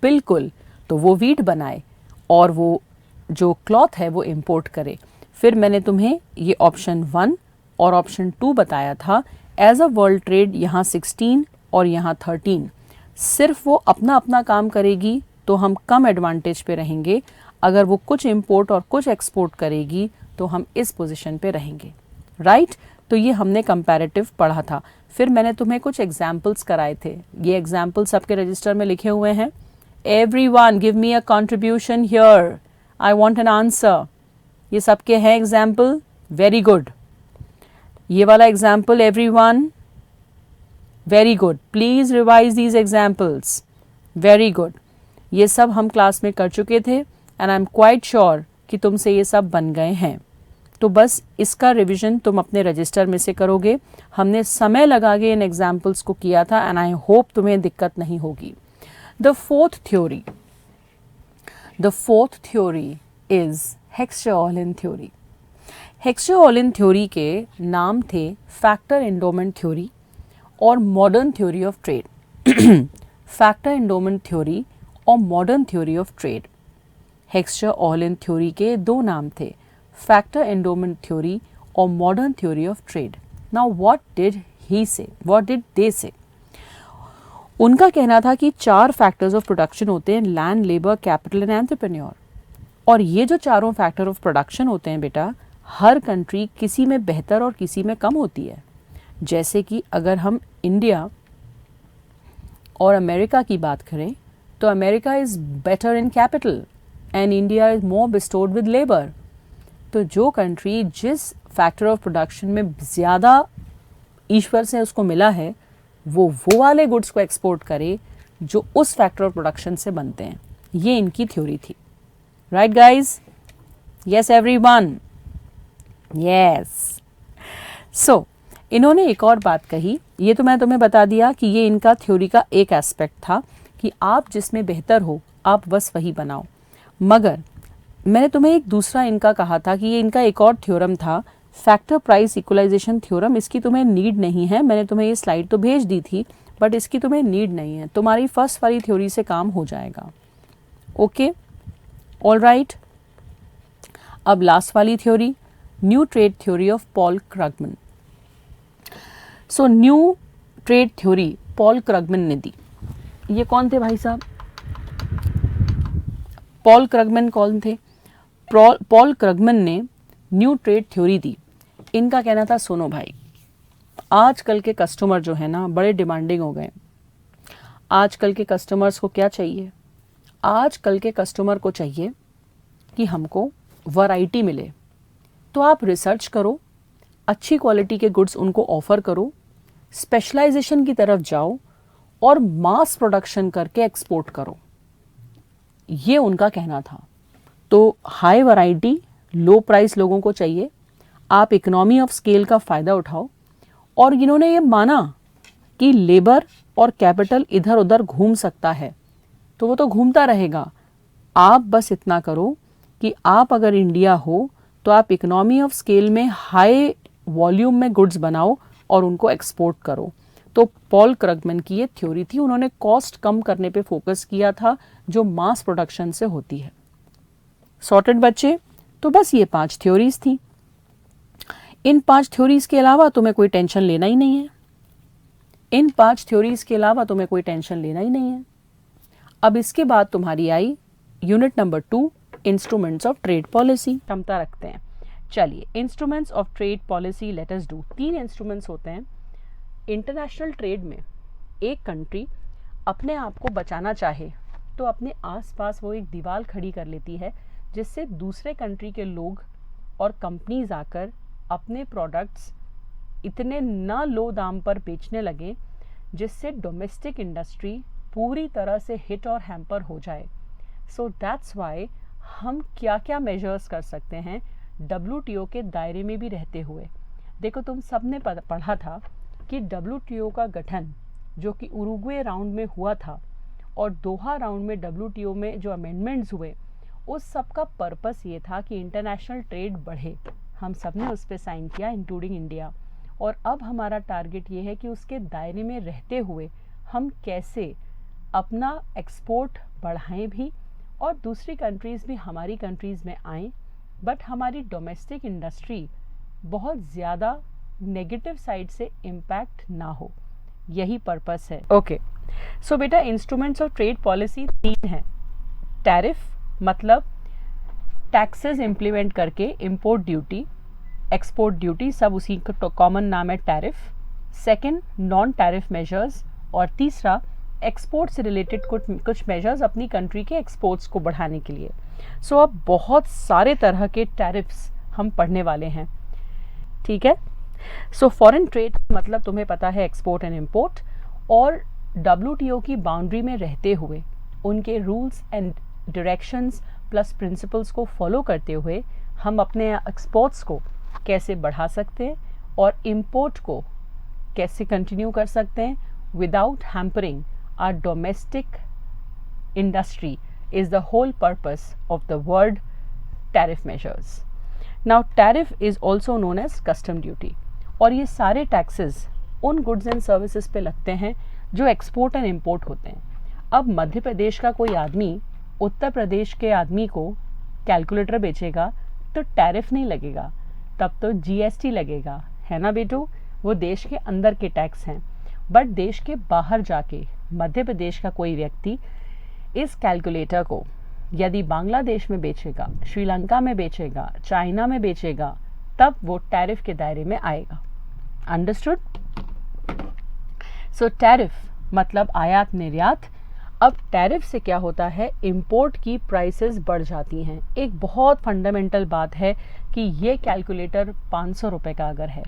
बिल्कुल, तो वो वीट बनाए और वो जो क्लॉथ है वो इंपोर्ट करे। फिर मैंने तुम्हें ये ऑप्शन 1 और ऑप्शन 2 बताया था एज अ वर्ल्ड ट्रेड, यहाँ 16 और यहाँ 13। सिर्फ वो अपना अपना काम करेगी तो हम कम एडवांटेज पे रहेंगे, अगर वो कुछ इंपोर्ट और कुछ एक्सपोर्ट करेगी तो हम इस पोजीशन पे रहेंगे, राइट? तो ये हमने कंपैरेटिव पढ़ा था। फिर मैंने तुम्हें कुछ एग्जाम्पल्स कराए थे, ये एग्जाम्पल्स आपके रजिस्टर में लिखे हुए हैं। Everyone give me a contribution here. I want an answer. ये सबके हैं एग्जाम्पल? Very good. ये वाला example everyone? Very good. Please revise these examples. Very good. ये सब हम क्लास में कर चुके थे and I am quite sure कि तुमसे ये सब बन गए हैं। तो बस इसका रिवीजन तुम अपने रजिस्टर में से करोगे। हमने समय लगा के इन एग्जाम्पल्स को किया था एंड आई होप तुम्हें दिक्कत नहीं होगी। The fourth theory is Heckscher-Ohlin theory. Heckscher-Ohlin theory के नाम थे फैक्टर एंडोमेंट थ्योरी और modern theory of trade. Factor endowment theory और modern theory of trade. Heckscher-Ohlin theory के दो नाम थे, फैक्टर एंडोमेंट थ्योरी और modern theory of trade. Now what did he say, what did they से? उनका कहना था कि 4 फैक्टर्स ऑफ प्रोडक्शन होते हैं, land, labour, capital and entrepreneur. और ये जो चारों फैक्टर ऑफ प्रोडक्शन होते हैं बेटा, हर कंट्री किसी में बेहतर और किसी में कम होती है। जैसे कि अगर हम इंडिया और अमेरिका की बात करें तो America is better in capital and India is more distorted with labour. तो जो कंट्री जिस फैक्टर ऑफ प्रोडक्शन में ज़्यादा ईश्वर से उसको मिला है वो वाले गुड्स को एक्सपोर्ट करे जो उस फैक्टर ऑफ प्रोडक्शन से बनते हैं। ये इनकी थ्योरी थी, right guys? Yes everyone? Yes. So इन्होंने एक और बात कही, ये तो मैं तुम्हें बता दिया कि ये इनका थ्योरी का एक एस्पेक्ट था कि आप जिसमें बेहतर हो आप बस वही बनाओ। मगर मैंने तुम्हें एक दूसरा इनका कहा था कि ये इनका एक और थ्योरम था, फैक्टर प्राइस इक्वलाइजेशन थ्योरम। इसकी तुम्हें नीड नहीं है, मैंने तुम्हें ये स्लाइड तो भेज दी थी बट इसकी तुम्हें नीड नहीं है, तुम्हारी फर्स्ट वाली थ्योरी से काम हो जाएगा। Okay, all right. अब लास्ट वाली theory, new trade theory of Paul Krugman. So new trade theory Paul Krugman ने दी। ये कौन थे भाई साहब? पॉल क्रगमन कौन थे? पॉल क्रगमन ने न्यू ट्रेड थ्योरी दी। इनका कहना था सुनो भाई, आजकल के कस्टमर जो है ना बड़े डिमांडिंग हो गए। आजकल के कस्टमर्स को क्या चाहिए? आजकल के कस्टमर को चाहिए कि हमको वैरायटी मिले। तो आप रिसर्च करो, अच्छी क्वालिटी के गुड्स उनको ऑफर करो, स्पेशलाइजेशन की तरफ जाओ और मास प्रोडक्शन करके एक्सपोर्ट करो। ये उनका कहना था। तो हाई वैरायटी, लो प्राइस लोगों को चाहिए, आप इकोनॉमी ऑफ स्केल का फ़ायदा उठाओ। और इन्होंने ये माना कि लेबर और कैपिटल इधर उधर घूम सकता है, तो वो तो घूमता रहेगा। आप बस इतना करो कि आप अगर इंडिया हो तो आप इकोनॉमी ऑफ स्केल में हाई वॉल्यूम में गुड्स बनाओ और उनको एक्सपोर्ट करो। तो पॉल क्रगमैन की ये थ्योरी थी, उन्होंने कॉस्ट कम करने पे फोकस किया था जो मास प्रोडक्शन से होती है। सॉर्टेड बच्चे? तो बस ये 5 थ्योरीज थी। इन 5 थ्योरीज के अलावा तुम्हें कोई टेंशन लेना ही नहीं है। इन 5 थ्योरीज के अलावा तुम्हें कोई टेंशन लेना ही नहीं है। अब इसके बाद तुम्हारी I unit number 2, instruments of trade policy. क्षमता रखते हैं। चलिए, instruments of trade policy let us do. 3 instruments होते हैं। इंटरनेशनल ट्रेड में एक कंट्री अपने आप को बचाना चाहे तो अपने आसपास वो एक दीवार खड़ी कर लेती है जिससे दूसरे कंट्री के लोग और कंपनीज आकर अपने प्रोडक्ट्स इतने ना लो दाम पर बेचने लगे जिससे डोमेस्टिक इंडस्ट्री पूरी तरह से हिट और हैम्पर हो जाए। सो दैट्स वाई हम क्या क्या मेजर्स कर सकते हैं WTO के दायरे में भी रहते हुए। देखो, तुम सबने पढ़ा था कि WTO का गठन जो कि उरुग्वे राउंड में हुआ था और दोहा राउंड में WTO में जो अमेंडमेंट्स हुए, उस सब का पर्पस ये था कि इंटरनेशनल ट्रेड बढ़े। हम सब ने उस पर साइन किया इंक्लूडिंग इंडिया। और अब हमारा टारगेट ये है कि उसके दायरे में रहते हुए हम कैसे अपना एक्सपोर्ट बढ़ाएं भी और दूसरी कंट्रीज़ भी हमारी कंट्रीज़ में आएँ, बट हमारी डोमेस्टिक इंडस्ट्री बहुत ज़्यादा नेगेटिव साइड से इम्पैक्ट ना हो। यही पर्पस है। ओके, सो बेटा, इंस्ट्रूमेंट्स ऑफ ट्रेड पॉलिसी 3 हैं। टैरिफ मतलब टैक्सेस इम्प्लीमेंट करके इंपोर्ट ड्यूटी, एक्सपोर्ट ड्यूटी, सब उसी का कॉमन नाम है tariff. Second, non tariff measures. और तीसरा, एक्सपोर्ट से रिलेटेड कुछ मेजर्स अपनी कंट्री के एक्सपोर्ट्स को बढ़ाने के लिए। सो अब बहुत सारे तरह के टैरिफ्स हम पढ़ने वाले हैं, ठीक है। सो फॉरेन ट्रेड मतलब तुम्हें पता है एक्सपोर्ट एंड इंपोर्ट, और WTO की बाउंड्री में रहते हुए उनके rules and directions plus principles को फॉलो करते हुए हम अपने एक्सपोर्ट्स को कैसे बढ़ा सकते हैं और इंपोर्ट को कैसे कंटिन्यू कर सकते हैं without hampering our domestic industry is the whole purpose of the word tariff measures. Now tariff is also known as custom duty, और ये सारे taxes उन goods and services पे लगते हैं जो export and import होते हैं। अब मध्य प्रदेश का कोई आदमी उत्तर प्रदेश के आदमी को कैलकुलेटर बेचेगा तो टैरिफ नहीं लगेगा, तब तो GST लगेगा, है ना बेटू। वो देश के अंदर के टैक्स हैं। बट देश के बाहर जाके मध्य प्रदेश का कोई व्यक्ति इस कैलकुलेटर को यदि बांग्लादेश में बेचेगा, श्रीलंका में बेचेगा, चाइना में बेचेगा, तब वो टैरिफ के दायरे में आएगा। अंडरस्टूड? सो टैरिफ मतलब आयात निर्यात। अब टैरिफ से क्या होता है, इंपोर्ट की प्राइसेस बढ़ जाती हैं। एक बहुत फंडामेंटल बात है कि ये कैलकुलेटर 500 रुपये का अगर है,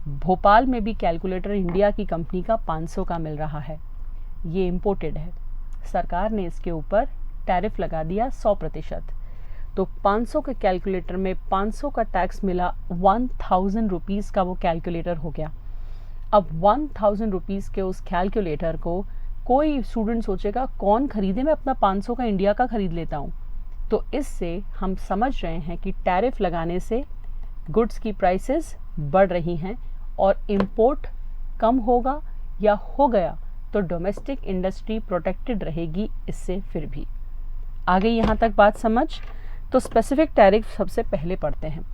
भोपाल में भी कैलकुलेटर इंडिया की कंपनी का 500 का मिल रहा है, ये इम्पोर्टेड है। सरकार ने इसके ऊपर टैरिफ लगा दिया 100%। तो 500 के कैलकुलेटर में 500 का टैक्स मिला, 1000 रुपीज़ का वो कैलकुलेटर हो गया। अब 1000 रुपीज़ के उस कैलकुलेटर को कोई स्टूडेंट सोचेगा कौन खरीदे, मैं अपना 500 का इंडिया का खरीद लेता हूँ। तो इससे हम समझ रहे हैं कि टैरिफ लगाने से गुड्स की प्राइसेस बढ़ रही हैं और इम्पोर्ट कम होगा या हो गया तो डोमेस्टिक इंडस्ट्री प्रोटेक्टेड रहेगी इससे। फिर भी आगे यहाँ तक बात समझ। तो स्पेसिफिक टैरिफ सबसे पहले पढ़ते हैं।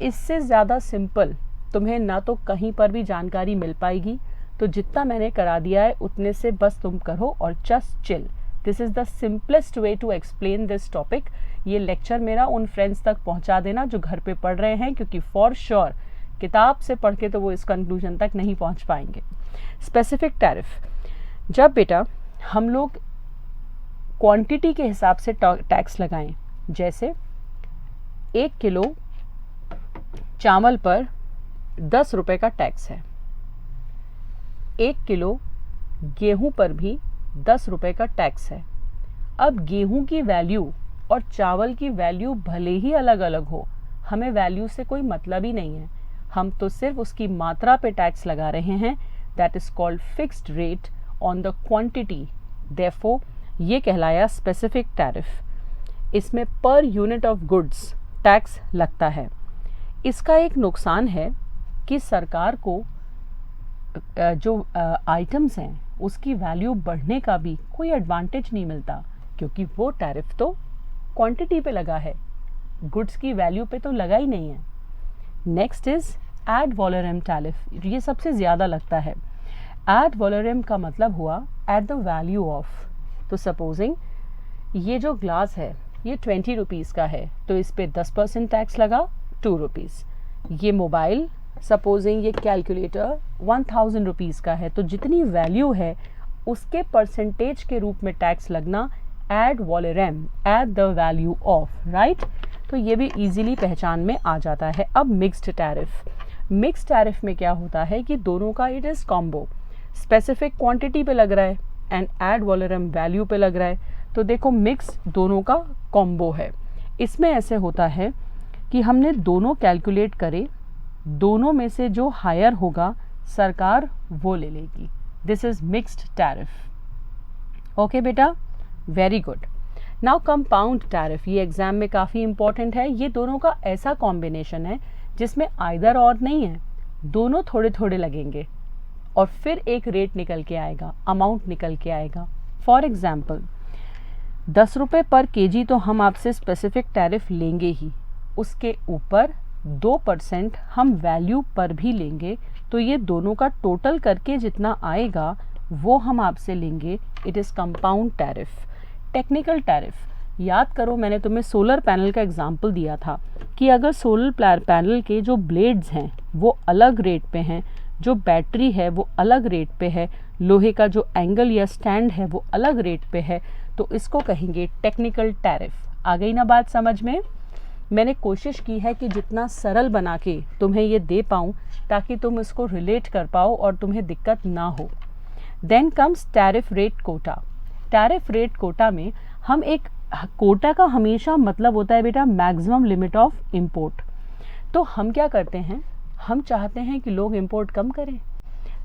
इससे ज़्यादा सिंपल तुम्हें ना तो कहीं पर भी जानकारी मिल पाएगी, तो जितना मैंने करा दिया है उतने से बस तुम करो और just chill. This is the simplest way to explain this topic. ये लेक्चर मेरा उन फ्रेंड्स तक पहुँचा देना जो घर पे पढ़ रहे हैं, क्योंकि फॉर श्योर किताब से पढ़ के तो वो इस कंक्लूजन तक नहीं पहुँच पाएंगे। स्पेसिफिक टैरिफ, जब बेटा हम लोग क्वांटिटी के हिसाब से टैक्स लगाएं, जैसे 1 किलो चावल पर 10 रुपये का टैक्स है, 1 किलो गेहूं पर भी 10 रुपये का टैक्स है। अब गेहूं की वैल्यू और चावल की वैल्यू भले ही अलग अलग हो, हमें वैल्यू से कोई मतलब ही नहीं है, हम तो सिर्फ उसकी मात्रा पे टैक्स लगा रहे हैं। That is called fixed rate on the quantity, therefore ये कहलाया स्पेसिफिक टैरिफ। इसमें per unit of goods tax लगता है। इसका एक नुकसान है कि सरकार को जो आइटम्स हैं उसकी वैल्यू बढ़ने का भी कोई एडवांटेज नहीं मिलता, क्योंकि वो टैरिफ तो क्वांटिटी पे लगा है, गुड्स की वैल्यू पे तो लगा ही नहीं है। नेक्स्ट इज एड वॉलरम टैरिफ, ये सबसे ज़्यादा लगता है। एड वॉलरम का मतलब हुआ एट द वैल्यू ऑफ। तो सपोजिंग ये जो ग्लास है ये 20 रुपीज़ का है, तो इस पे 10% टैक्स लगा, 2 रुपीज़। ये मोबाइल, सपोजिंग ये कैलकुलेटर 1000 रुपीज़ का है, तो जितनी वैल्यू है उसके परसेंटेज के रूप में टैक्स लगना, ad valorem, at the value of, right. तो ये भी इजीली पहचान में आ जाता है। अब मिक्स्ड टैरिफ। मिक्स्ड टैरिफ में क्या होता है कि दोनों का it is combo, specific quantity पे लग रहा है एंड एड वॉलरम वैल्यू पे लग रहा है। तो देखो मिक्स दोनों का कॉम्बो है। इसमें ऐसे होता है कि हमने दोनों कैलकुलेट करे, दोनों में से जो हायर होगा सरकार वो ले लेगी। This is mixed tariff. Okay बेटा, very good. Now compound tariff, ये एग्जाम में काफ़ी इंपॉर्टेंट है। ये दोनों का ऐसा कॉम्बिनेशन है जिसमें आइदर और नहीं है, दोनों थोड़े थोड़े लगेंगे और फिर एक रेट निकल के आएगा, अमाउंट निकल के आएगा। फॉर एग्जाम्पल 10 रुपये पर केजी तो हम आपसे स्पेसिफिक टैरिफ लेंगे ही, उसके ऊपर 2% हम वैल्यू पर भी लेंगे, तो ये दोनों का टोटल करके जितना आएगा वो हम आपसे लेंगे। It is compound tariff. Technical tariff, याद करो मैंने तुम्हें सोलर पैनल का एग्जाम्पल दिया था कि अगर सोलर पैनल के जो ब्लेड्स हैं वो अलग रेट पे हैं, जो बैटरी है वो अलग रेट पे है, लोहे का जो एंगल या स्टैंड है वो अलग रेट पे है, तो इसको कहेंगे टेक्निकल टैरिफ। आ गई ना बात समझ में? मैंने कोशिश की है कि जितना सरल बना के तुम्हें ये दे पाऊँ ताकि तुम इसको रिलेट कर पाओ और तुम्हें दिक्कत ना हो। Then comes tariff rate quota. Tariff rate quota में हम एक कोटा का हमेशा मतलब होता है बेटा मैक्सिमम लिमिट ऑफ इंपोर्ट। तो हम क्या करते हैं, हम चाहते हैं कि लोग इंपोर्ट कम करें,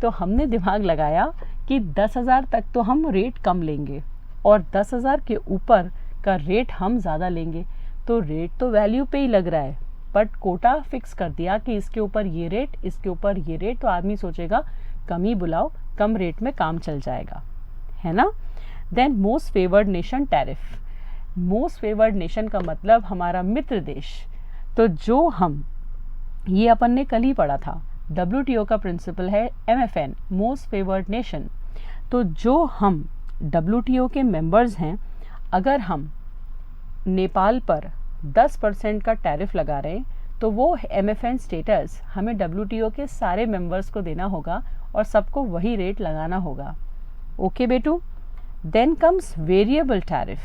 तो हमने दिमाग लगाया कि 10,000 तक तो हम रेट कम लेंगे और 10,000 के ऊपर का रेट हम ज़्यादा लेंगे। तो रेट तो वैल्यू पे ही लग रहा है, बट कोटा फिक्स कर दिया कि इसके ऊपर ये रेट, इसके ऊपर ये रेट, तो आदमी सोचेगा कम ही बुलाओ, कम रेट में काम चल जाएगा, है ना। Then most favoured nation tariff. Most favoured nation का मतलब हमारा मित्र देश। तो जो हम, ये अपन ने कल ही पढ़ा था, WTO का प्रिंसिपल है MFN, मोस्ट फेवर्ड नेशन। तो जो हम WTO के मेंबर्स हैं, अगर हम नेपाल पर 10% का टैरिफ लगा रहे हैं तो वो MFN स्टेटस हमें WTO के सारे मेंबर्स को देना होगा और सबको वही रेट लगाना होगा। ओके बेटू। Then comes variable tariff.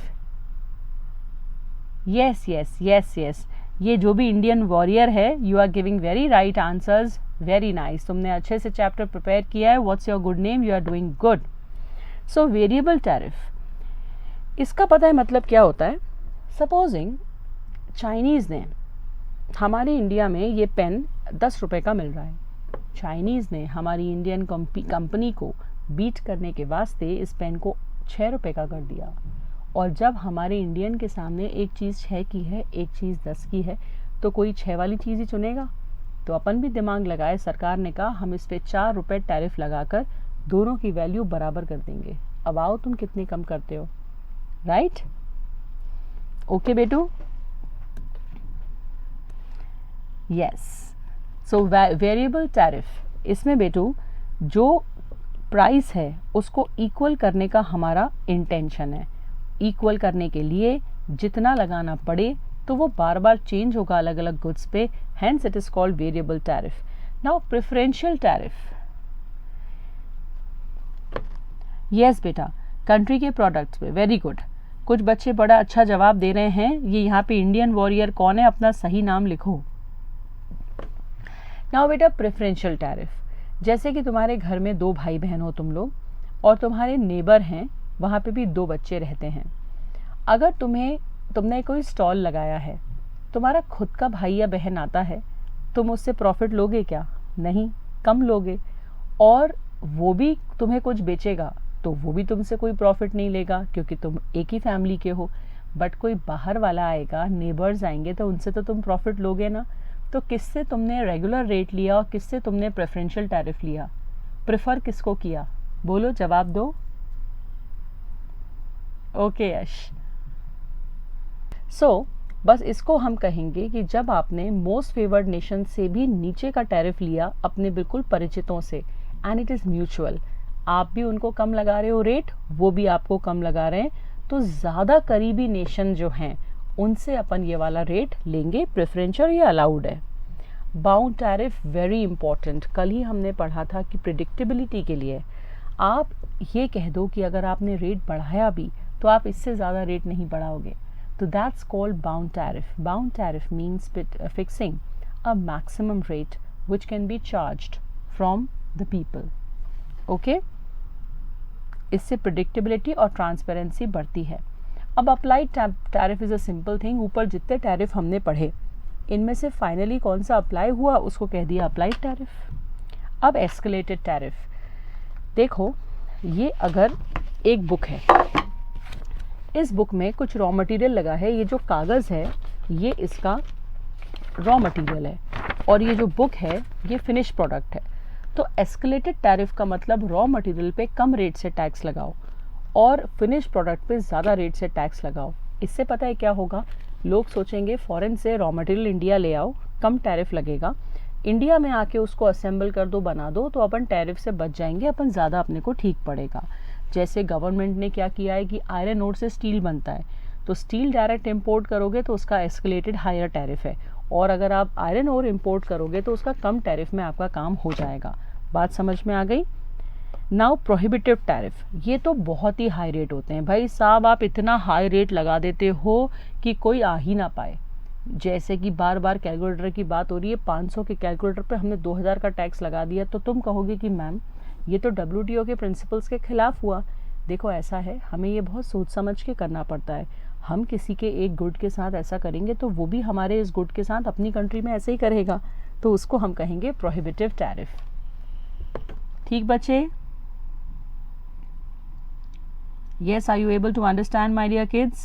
Yes yes yes yes, ये जो भी इंडियन वॉरियर है, you are giving very right answers, very nice. तुमने अच्छे से चैप्टर प्रिपेयर किया है। What's your good name? You are doing good. So variable tariff, इसका पता है मतलब क्या होता है? सपोजिंग चाइनीज़ ने, हमारे इंडिया में ये पेन 10 रुपये का मिल रहा है, चाइनीज़ ने हमारी इंडियन कंपनी को बीट करने के वास्ते इस पेन को 6 रुपये का कर दिया। और जब हमारे इंडियन के सामने एक चीज़ 6 की है, एक चीज़ 10 की है, तो कोई 6 वाली चीज़ ही चुनेगा। तो अपन भी दिमाग लगाए, सरकार ने कहा हम इस पे 4 रुपये टैरिफ लगाकर दोनों की वैल्यू बराबर कर देंगे। अब आओ तुम कितनी कम करते हो, राइट? ओके बेटू, यस। सो वेरिएबल टैरिफ, इसमें बेटू जो प्राइस है उसको इक्वल करने का हमारा इंटेंशन है। इक्वल करने के लिए जितना लगाना पड़े तो वो बार बार चेंज होगा अलग अलग गुड्स पे, hence it is called variable tariff. Now preferential tariff, yes बेटा, कंट्री के प्रोडक्ट्स पे। वेरी गुड, कुछ बच्चे बड़ा अच्छा जवाब दे रहे हैं। ये यहाँ पे इंडियन वॉरियर कौन है, अपना सही नाम लिखो। नाउ बेटा प्रेफरेंशियल टैरिफ, जैसे कि तुम्हारे घर में 2 भाई बहन हो तुम लोग, और तुम्हारे नेबर हैं, वहाँ पे भी 2 बच्चे रहते हैं। अगर तुमने कोई स्टॉल लगाया है, तुम्हारा खुद का भाई या बहन आता है, तुम उससे प्रॉफिट लोगे क्या? नहीं, कम लोगे। और वो भी तुम्हें कुछ बेचेगा तो वो भी तुमसे कोई प्रॉफिट नहीं लेगा क्योंकि तुम एक ही फैमिली के हो। बट कोई बाहर वाला आएगा, नेबर्स आएंगे, तो उनसे तो तुम प्रॉफिट लोगे ना। तो किससे तुमने रेगुलर रेट लिया और किससे तुमने प्रेफरेंशियल टैरिफ लिया? प्रेफर किसको किया, बोलो, जवाब दो। ओके यश। सो बस इसको हम कहेंगे कि जब आपने मोस्ट फेवर्ड नेशन से भी नीचे का टैरिफ लिया अपने बिल्कुल परिचितों से, एंड इट इज़ म्यूचुअल, आप भी उनको कम लगा रहे हो रेट, वो भी आपको कम लगा रहे हैं, तो ज़्यादा करीबी नेशन जो हैं उनसे अपन ये वाला रेट लेंगे प्रेफरेंशियल, ये अलाउड है। बाउंड टैरिफ वेरी इंपॉर्टेंट, कल ही हमने पढ़ा था कि प्रिडिक्टेबिलिटी के लिए आप ये कह दो कि अगर आपने रेट बढ़ाया भी तो आप इससे ज़्यादा रेट नहीं बढ़ाओगे, तो that's called bound tariff. Bound tariff means fixing a maximum rate which can be charged from the people. Okay? इससे predictability और transparency बढ़ती है। अब applied tariff is a simple thing, ऊपर जितने tariff हमने पढ़े इनमें से फाइनली कौन सा अप्लाई हुआ उसको कह दिया applied tariff। अब escalated tariff, देखो ये अगर एक बुक है, इस बुक में कुछ रॉ मटेरियल लगा है, ये जो कागज़ है ये इसका रॉ मटेरियल है और ये जो बुक है ये फिनिश प्रोडक्ट है। तो एस्केलेटेड टैरिफ का मतलब रॉ मटेरियल पे कम रेट से टैक्स लगाओ और फिनिश प्रोडक्ट पे ज़्यादा रेट से टैक्स लगाओ। इससे पता है क्या होगा, लोग सोचेंगे फॉरेन से रॉ मटेरियल इंडिया ले आओ, कम टैरिफ लगेगा, इंडिया में आके उसको असेंबल कर दो, बना दो, तो अपन टैरिफ से बच जाएंगे, अपन ज़्यादा अपने को ठीक पड़ेगा। जैसे गवर्नमेंट ने क्या किया है कि आयरन ओर से स्टील बनता है, तो स्टील डायरेक्ट इंपोर्ट करोगे तो उसका एस्केलेटेड हायर टैरिफ है, और अगर आप आयरन ओर इंपोर्ट करोगे तो उसका कम टैरिफ में आपका काम हो जाएगा। बात समझ में आ गई? नाउ प्रोहिबिटिव टैरिफ, ये तो बहुत ही हाई रेट होते हैं भाई साहब, आप इतना हाई रेट लगा देते हो कि कोई आ ही ना पाए। जैसे कि बार बार कैलकुलेटर की बात हो रही है, 500 के कैलकुलेटर पे हमने 2000 का टैक्स लगा दिया, तो तुम कहोगे कि मैम ये तो WTO के प्रिंसिपल्स के खिलाफ हुआ। देखो ऐसा है, हमें ये बहुत सोच समझ के करना पड़ता है। हम किसी के एक गुड के साथ ऐसा करेंगे तो वो भी हमारे इस गुड के साथ अपनी कंट्री में ऐसे ही करेगा, तो उसको हम कहेंगे प्रोहिबिटिव टैरिफ। ठीक बच्चे? Yes, are you able to understand, my dear kids?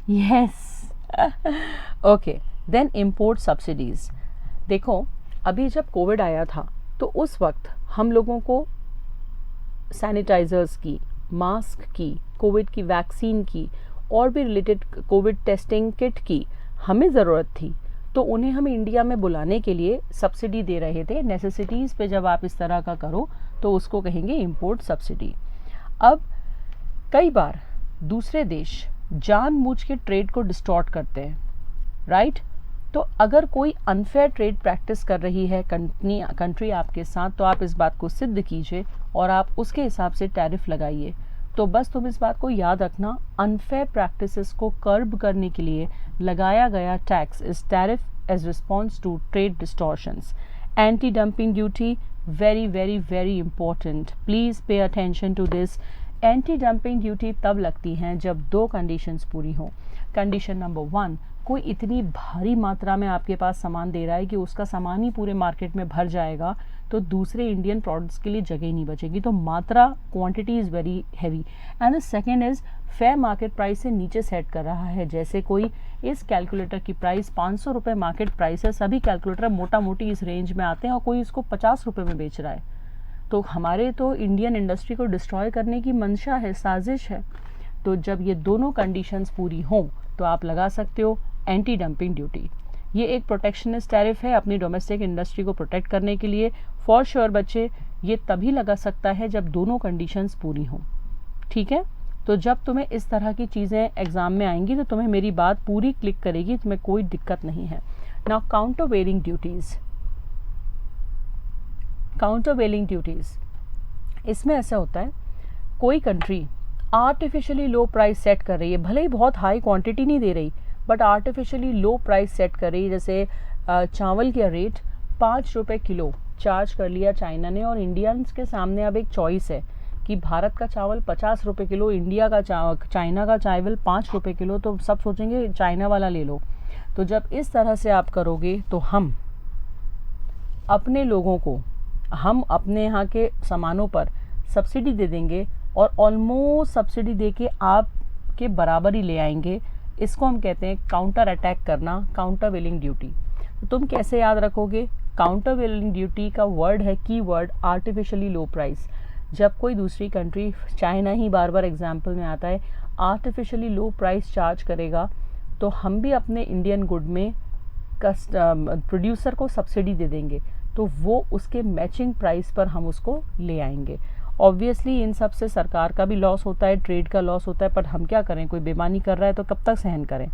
Yes. Okay, then import subsidies. देखो अभी जब कोविड आया था तो उस वक्त हम लोगों को सैनिटाइजर्स की, मास्क की, कोविड की वैक्सीन की और भी रिलेटेड कोविड टेस्टिंग किट की हमें ज़रूरत थी, तो उन्हें हम इंडिया में बुलाने के लिए सब्सिडी दे रहे थे। नेसेसिटीज़ पे जब आप इस तरह का करो तो उसको कहेंगे इंपोर्ट सब्सिडी। अब कई बार दूसरे देश जानबूझ के ट्रेड को डिस्टॉर्ट करते हैं, राइट? तो अगर कोई अनफेयर ट्रेड प्रैक्टिस कर रही है कंट्री आपके साथ, तो आप इस बात को सिद्ध कीजिए और आप उसके हिसाब से टैरिफ लगाइए। तो बस तुम इस बात को याद रखना, अनफेयर प्रैक्टिसेस को कर्ब करने के लिए लगाया गया tax is tariff as response to trade distortions. Anti dumping duty, very very very important, please pay attention to this. Anti dumping duty तब लगती हैं जब दो कंडीशंस पूरी हों। कंडीशन नंबर 1, कोई इतनी भारी मात्रा में आपके पास सामान दे रहा है कि उसका सामान ही पूरे मार्केट में भर जाएगा, तो दूसरे इंडियन प्रोडक्ट्स के लिए जगह नहीं बचेगी, तो मात्रा, quantity is very heavy. And the second is fair market price से नीचे सेट कर रहा है। जैसे कोई इस कैलकुलेटर की प्राइस 500 रुपये मार्केट प्राइस है, सभी कैलकुलेटर मोटा मोटी इस रेंज में आते हैं और कोई इसको 50 रुपये में बेच रहा है, तो हमारे तो इंडियन इंडस्ट्री को डिस्ट्रॉय करने की मंशा है, साजिश है। तो जब ये दोनों कंडीशंस पूरी हों तो आप लगा सकते हो एंटी डंपिंग ड्यूटी। ये एक प्रोटेक्शनिस्ट टैरिफ है अपनी डोमेस्टिक इंडस्ट्री को प्रोटेक्ट करने के लिए। फॉर श्योर बच्चे, ये तभी लगा सकता है जब दोनों कंडीशंस पूरी हों, ठीक है? तो जब तुम्हें इस तरह की चीज़ें एग्जाम में आएंगी तो तुम्हें मेरी बात पूरी क्लिक करेगी, तुम्हें कोई दिक्कत नहीं है। नाउ काउंटर वेलिंग ड्यूटीज़, काउंटर वेलिंग ड्यूटीज़, इसमें ऐसा होता है कोई कंट्री आर्टिफिशियली लो प्राइस सेट कर रही है, भले ही बहुत हाई क्वांटिटी नहीं दे रही, but artificially low price set कर रही है। जैसे चावल का रेट 5 रुपये किलो चार्ज कर लिया चाइना ने, और इंडियंस के सामने अब एक चॉइस है कि भारत का चावल 50 रुपये किलो, इंडिया का चाइना का चावल 5 रुपये किलो, तो सब सोचेंगे चाइना वाला ले लो। तो जब इस तरह से आप करोगे तो हम अपने लोगों को, हम अपने यहाँ के सामानों पर सब्सिडी दे देंगे और ऑलमोस्ट सब्सिडी दे के आपके बराबर ही ले आएंगे। इसको हम कहते हैं काउंटर अटैक करना, काउंटर वेलिंग ड्यूटी। तो तुम कैसे याद रखोगे? काउंटर वेलिंग ड्यूटी का वर्ड है, की वर्ड आर्टिफिशियली लो प्राइस। जब कोई दूसरी कंट्री, चाइना ही बार बार एग्जाम्पल में आता है, आर्टिफिशियली लो प्राइस चार्ज करेगा तो हम भी अपने इंडियन गुड में प्रोड्यूसर को सब्सिडी दे देंगे, तो वो उसके मैचिंग प्राइस पर हम उसको ले आएंगे। ऑब्वियसली इन सब से सरकार का भी लॉस होता है, ट्रेड का लॉस होता है, पर हम क्या करें, कोई बेईमानी कर रहा है तो कब तक सहन करें।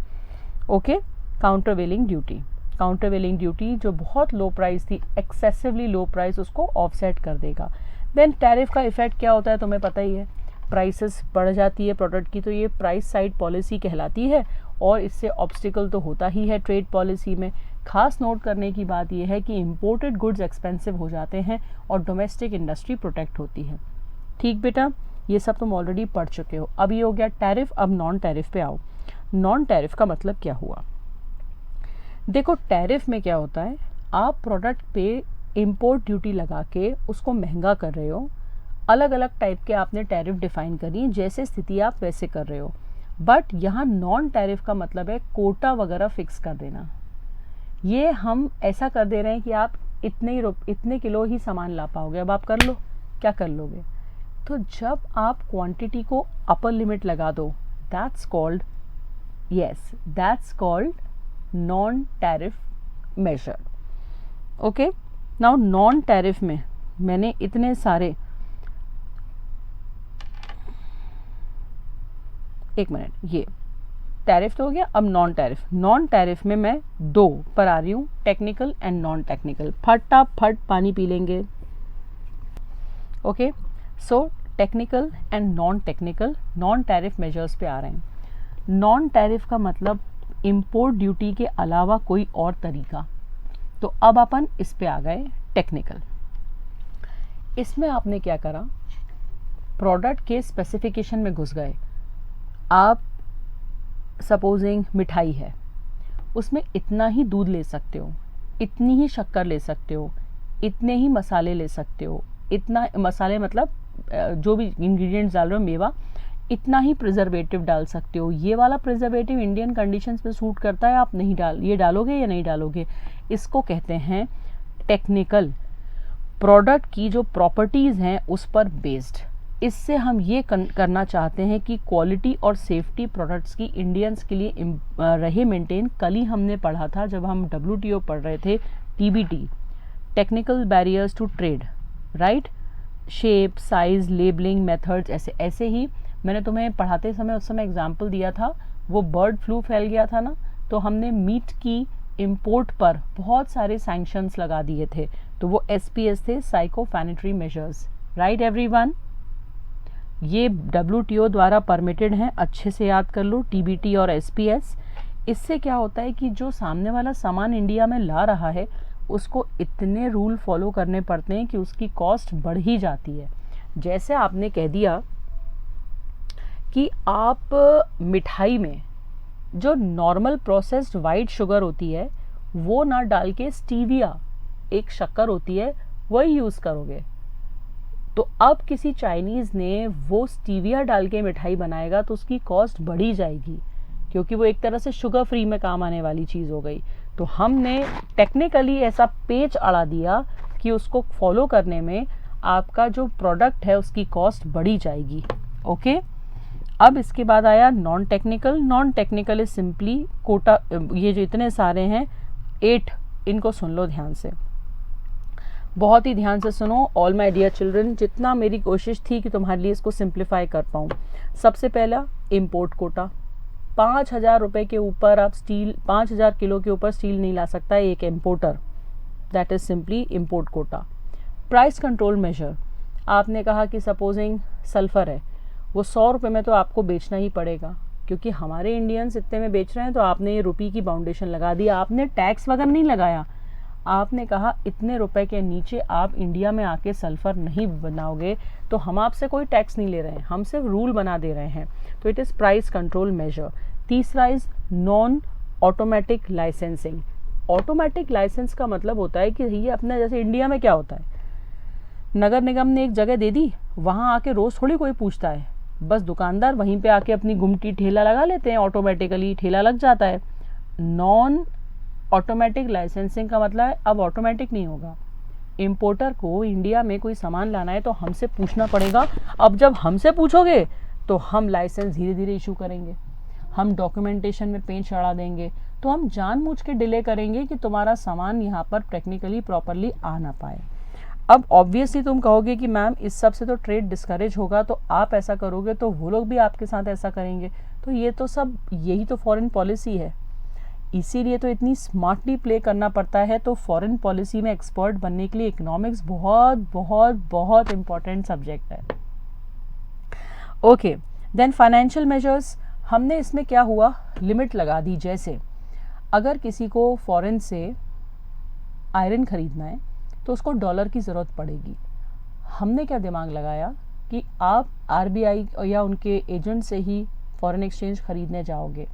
ओके, काउंटर वेलिंग ड्यूटी, काउंटर वेलिंग ड्यूटी जो बहुत लो प्राइस थी, एक्सेसिवली लो प्राइस, उसको ऑफसेट कर देगा। देन टैरिफ का इफेक्ट क्या होता है तुम्हें पता ही है, प्राइसेस बढ़ जाती है प्रोडक्ट की, तो ये प्राइस साइड पॉलिसी कहलाती है और इससे ऑब्स्टिकल तो होता ही है ट्रेड पॉलिसी में। खास नोट करने की बात यह है कि इंपोर्टेड गुड्स एक्सपेंसिव हो जाते हैं और डोमेस्टिक इंडस्ट्री प्रोटेक्ट होती है। ठीक बेटा, ये सब तुम ऑलरेडी पढ़ चुके हो। अब ये हो गया टैरिफ, अब नॉन टैरिफ पे आओ। नॉन टैरिफ का मतलब क्या हुआ? देखो, टैरिफ में क्या होता है, आप प्रोडक्ट पे इंपोर्ट ड्यूटी लगा के उसको महंगा कर रहे हो, अलग अलग टाइप के आपने टैरिफ डिफाइन करी, जैसे स्थिति आप वैसे कर रहे हो। बट यहाँ नॉन टैरिफ का मतलब है कोटा वगैरह फिक्स कर देना। ये हम ऐसा कर दे रहे हैं कि आप इतने किलो ही सामान ला पाओगे, अब आप कर लो, क्या कर लोगे? तो जब आप क्वांटिटी को अपर लिमिट लगा दो, that's called, yes, that's called non tariff measure. Okay, now non tariff में मैंने इतने सारे, एक मिनट, ये टैरिफ तो हो गया, अब नॉन टैरिफ। नॉन टैरिफ में मैं दो पर आ रही हूँ, टेक्निकल एंड नॉन टेक्निकल। फटाफट पानी पी लेंगे। Okay, so technical and non technical, non tariff measures पे आ रहे हैं। नॉन टैरिफ का मतलब इंपोर्ट ड्यूटी के अलावा कोई और तरीका। तो अब अपन इस पे आ गए टेक्निकल। इसमें आपने क्या करा, प्रोडक्ट के स्पेसिफिकेशन में घुस गए। आप सपोजिंग मिठाई है, उसमें इतना ही दूध ले सकते हो, इतनी ही शक्कर ले सकते हो, इतने ही मसाले ले सकते हो, इतना मसाले मतलब जो भी इंग्रेडिएंट्स डाल रहे हो, मेवा, इतना ही प्रिजर्वेटिव डाल सकते हो। ये वाला प्रिजर्वेटिव इंडियन कंडीशंस पे सूट करता है, आप नहीं ये डालोगे या नहीं डालोगे। इसको कहते हैं टेक्निकल, प्रोडक्ट की जो प्रॉपर्टीज़ हैं उस पर बेस्ड। इससे हम ये करना चाहते हैं कि क्वालिटी और सेफ्टी प्रोडक्ट्स की इंडियंस के लिए रहे मेंटेन। कल ही हमने पढ़ा था जब हम WTO पढ़ रहे थे, TBT, technical barriers to trade, right, shape, size, labelling methods, ऐसे ही मैंने तुम्हें पढ़ाते समय उस समय एग्जाम्पल दिया था, वो बर्ड फ्लू फैल गया था ना, तो हमने मीट की इंपोर्ट पर बहुत सारे सैंक्शंस लगा दिए थे, तो वो SPS थे, साइकोसैनिटरी मेजर्स, राइट एवरीवन। ये WTO द्वारा परमिटेड हैं, अच्छे से याद कर लो, TBT और SPS। इससे क्या होता है कि जो सामने वाला सामान इंडिया में ला रहा है उसको इतने रूल फॉलो करने पड़ते हैं कि उसकी कॉस्ट बढ़ ही जाती है। जैसे आपने कह दिया कि आप मिठाई में जो नॉर्मल प्रोसेस्ड वाइट शुगर होती है वो ना डाल के स्टीविया, एक शक्कर होती है, वही यूज़ करोगे, तो अब किसी चाइनीज़ ने वो स्टीविया डाल के मिठाई बनाएगा तो उसकी कॉस्ट बढ़ी जाएगी, क्योंकि वो एक तरह से शुगर फ्री में काम आने वाली चीज़ हो गई। तो हमने टेक्निकली ऐसा पेच अड़ा दिया कि उसको फॉलो करने में आपका जो प्रोडक्ट है उसकी कॉस्ट बढ़ी जाएगी। ओके, अब इसके बाद आया non technical. Non technical is simply quota, ये जो इतने सारे हैं 8, इनको सुन लो ध्यान से, बहुत ही ध्यान से सुनो ऑल माय डियर चिल्ड्रन, जितना मेरी कोशिश थी कि तुम्हारे लिए इसको सिंप्लीफाई कर पाऊँ। सबसे पहला इंपोर्ट कोटा, 5,000 रुपये के ऊपर आप स्टील, 5,000 किलो के ऊपर स्टील नहीं ला सकता है एक importer, that is simply import Kota. Price control major, आपने कहा कि सपोजिंग सल्फर है, वो 100 रुपये में तो आपको बेचना ही पड़ेगा, क्योंकि हमारे इंडियंस इतने में बेच रहे हैं, तो आपने ये रुपये की बाउंडेशन लगा दी, आपने टैक्स वगैरह नहीं लगाया, आपने कहा इतने रुपए के नीचे आप इंडिया में आके सल्फर नहीं बनाओगे, तो हम आपसे कोई टैक्स नहीं ले रहे हैं, हम सिर्फ रूल बना दे रहे हैं, तो it is price control measure. तीसरा is non automatic licensing. Automatic license का मतलब होता है कि ये अपना, जैसे इंडिया में क्या होता है, नगर निगम ने एक जगह दे दी, वहाँ आके रोज़ थोड़ी कोई पूछता है, बस दुकानदार वहीं पे आके अपनी गुमटी ठेला लगा लेते हैं, ऑटोमेटिकली ठेला लग जाता है। नॉन ऑटोमेटिक लाइसेंसिंग का मतलब है अब ऑटोमेटिक नहीं होगा। इम्पोर्टर को इंडिया में कोई सामान लाना है तो हमसे पूछना पड़ेगा। अब जब हमसे पूछोगे तो हम लाइसेंस धीरे धीरे इशू करेंगे, हम डॉक्यूमेंटेशन में पेंच चढ़ा देंगे, तो हम जानबूझ के डिले करेंगे कि तुम्हारा सामान यहाँ पर टेक्निकली प्रॉपरली आ ना पाए। अब ऑब्वियसली तुम कहोगे कि मैम इस सब से तो ट्रेड डिस्करेज होगा, तो आप ऐसा करोगे तो वो लोग भी आपके साथ ऐसा करेंगे। तो ये तो सब यही तो फॉरेन पॉलिसी है, इसीलिए तो इतनी स्मार्टली प्ले करना पड़ता है। तो फॉरेन पॉलिसी में एक्सपर्ट बनने के लिए इकोनॉमिक्स बहुत बहुत बहुत इम्पॉर्टेंट सब्जेक्ट है। ओके, देन फाइनेंशियल मेजर्स, हमने इसमें क्या हुआ, लिमिट लगा दी। जैसे अगर किसी को फॉरेन से आयरन खरीदना है तो उसको डॉलर की ज़रूरत पड़ेगी। हमने क्या दिमाग लगाया कि आप आरबीआई या उनके एजेंट से ही फॉरेन एक्सचेंज खरीदने जाओगे,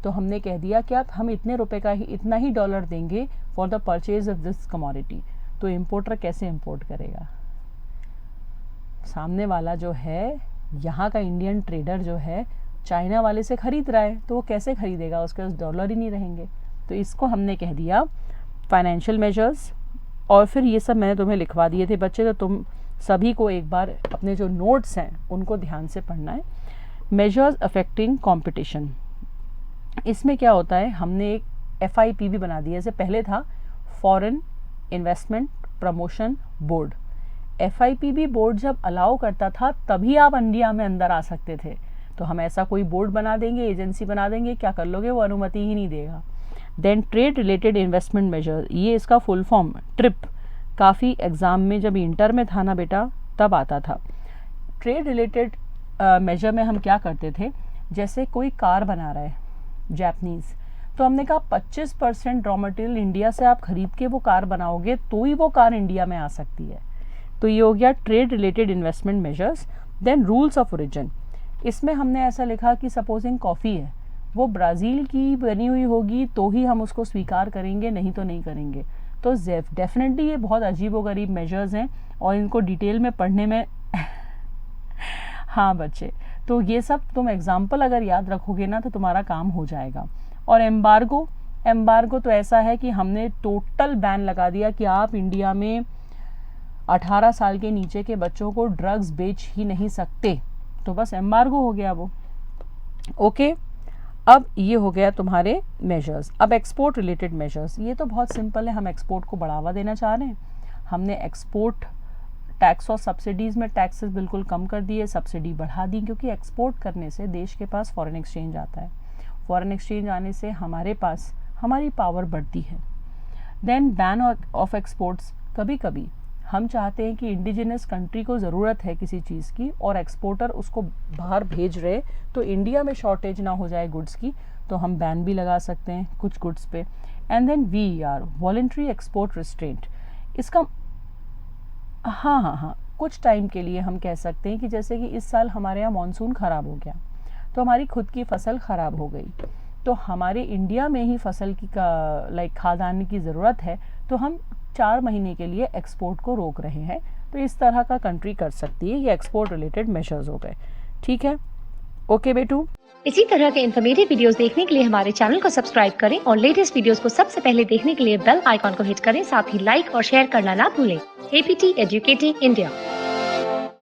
तो हमने कह दिया कि आप हम इतने रुपए का ही इतना ही डॉलर देंगे for the purchase of this commodity. तो इम्पोर्टर कैसे इम्पोर्ट करेगा? सामने वाला जो है, यहाँ का इंडियन ट्रेडर जो है चाइना वाले से खरीद रहा है, तो वो कैसे खरीदेगा, उसके पास डॉलर ही नहीं रहेंगे। तो इसको हमने कह दिया फाइनेंशियल मेजर्स। और फिर ये सब मैंने तुम्हें लिखवा दिए थे बच्चे, तो तुम सभी को एक बार अपने जो नोट्स हैं उनको ध्यान से पढ़ना है। मेजर्स अफेक्टिंग कंपटीशन, इसमें क्या होता है, हमने एक FIP भी बना दिया। जैसे पहले था foreign investment promotion board, FIPB board जब अलाउ करता था तभी आप इंडिया में अंदर आ सकते थे। तो हम ऐसा कोई बोर्ड बना देंगे, एजेंसी बना देंगे, क्या कर लोगे, वो अनुमति ही नहीं देगा। Then trade related investment measure, ये इसका फुल फॉर्म ट्रिप, काफ़ी एग्ज़ाम में जब इंटर में था ना बेटा तब आता था। ट्रेड रिलेटेड मेजर में हम क्या करते थे, जैसे कोई कार बना रहा है जापानीज़, तो हमने कहा 25% रॉ मटेरियल इंडिया से आप खरीद के वो कार बनाओगे तो ही वो कार इंडिया में आ सकती है। तो ये हो गया trade related investment measures. Then rules of origin, इसमें हमने ऐसा लिखा कि सपोजिंग कॉफ़ी है, वो ब्राज़ील की बनी हुई होगी तो ही हम उसको स्वीकार करेंगे, नहीं तो नहीं करेंगे। तो डेफिनेटली ये बहुत अजीबोगरीब मेजर्स हैं और इनको डिटेल में पढ़ने में हाँ बच्चे, तो ये सब तुम एग्जाम्पल अगर याद रखोगे ना तो तुम्हारा काम हो जाएगा। और एम्बार्गो तो ऐसा है कि हमने टोटल बैन लगा दिया कि आप इंडिया में 18 साल के नीचे के बच्चों को ड्रग्स बेच ही नहीं सकते, तो बस एम्बार्गो हो गया वो। ओके, अब ये हो गया तुम्हारे मेजर्स। अब एक्सपोर्ट रिलेटेड मेजर्स, ये तो बहुत सिंपल है, हम एक्सपोर्ट को बढ़ावा देना चाह रहे हैं। हमने एक्सपोर्ट टैक्स और सब्सिडीज़ में टैक्सेस बिल्कुल कम कर दिए, सब्सिडी बढ़ा दी, क्योंकि एक्सपोर्ट करने से देश के पास फॉरेन एक्सचेंज आता है, फॉरेन एक्सचेंज आने से हमारे पास हमारी पावर बढ़ती है। देन बैन ऑफ एक्सपोर्ट्स, कभी कभी हम चाहते हैं कि इंडिजिनस कंट्री को ज़रूरत है किसी चीज़ की और एक्सपोर्टर उसको बाहर भेज रहे, तो इंडिया में शॉर्टेज ना हो जाए गुड्स की, तो हम बैन भी लगा सकते हैं कुछ गुड्स पे। And then VER voluntary export restraint, इसका हाँ कुछ टाइम के लिए हम कह सकते हैं कि जैसे कि इस साल हमारे यहाँ मानसून ख़राब हो गया तो हमारी खुद की फसल ख़राब हो गई, तो हमारे इंडिया में ही फसल की खाद्यान्न की ज़रूरत है, तो हम 4 महीने के लिए एक्सपोर्ट को रोक रहे हैं। तो इस तरह का कंट्री कर सकती है, ये एक्सपोर्ट रिलेटेड मेजर्स हो गए। ठीक है, ओके बेटू। इसी तरह के इन्फॉर्मेटिव वीडियोस देखने के लिए हमारे चैनल को सब्सक्राइब करें और लेटेस्ट वीडियोस को सबसे पहले देखने के लिए बेल आइकॉन को हिट करें। साथ ही लाइक और शेयर करना ना भूलें। APT educating India.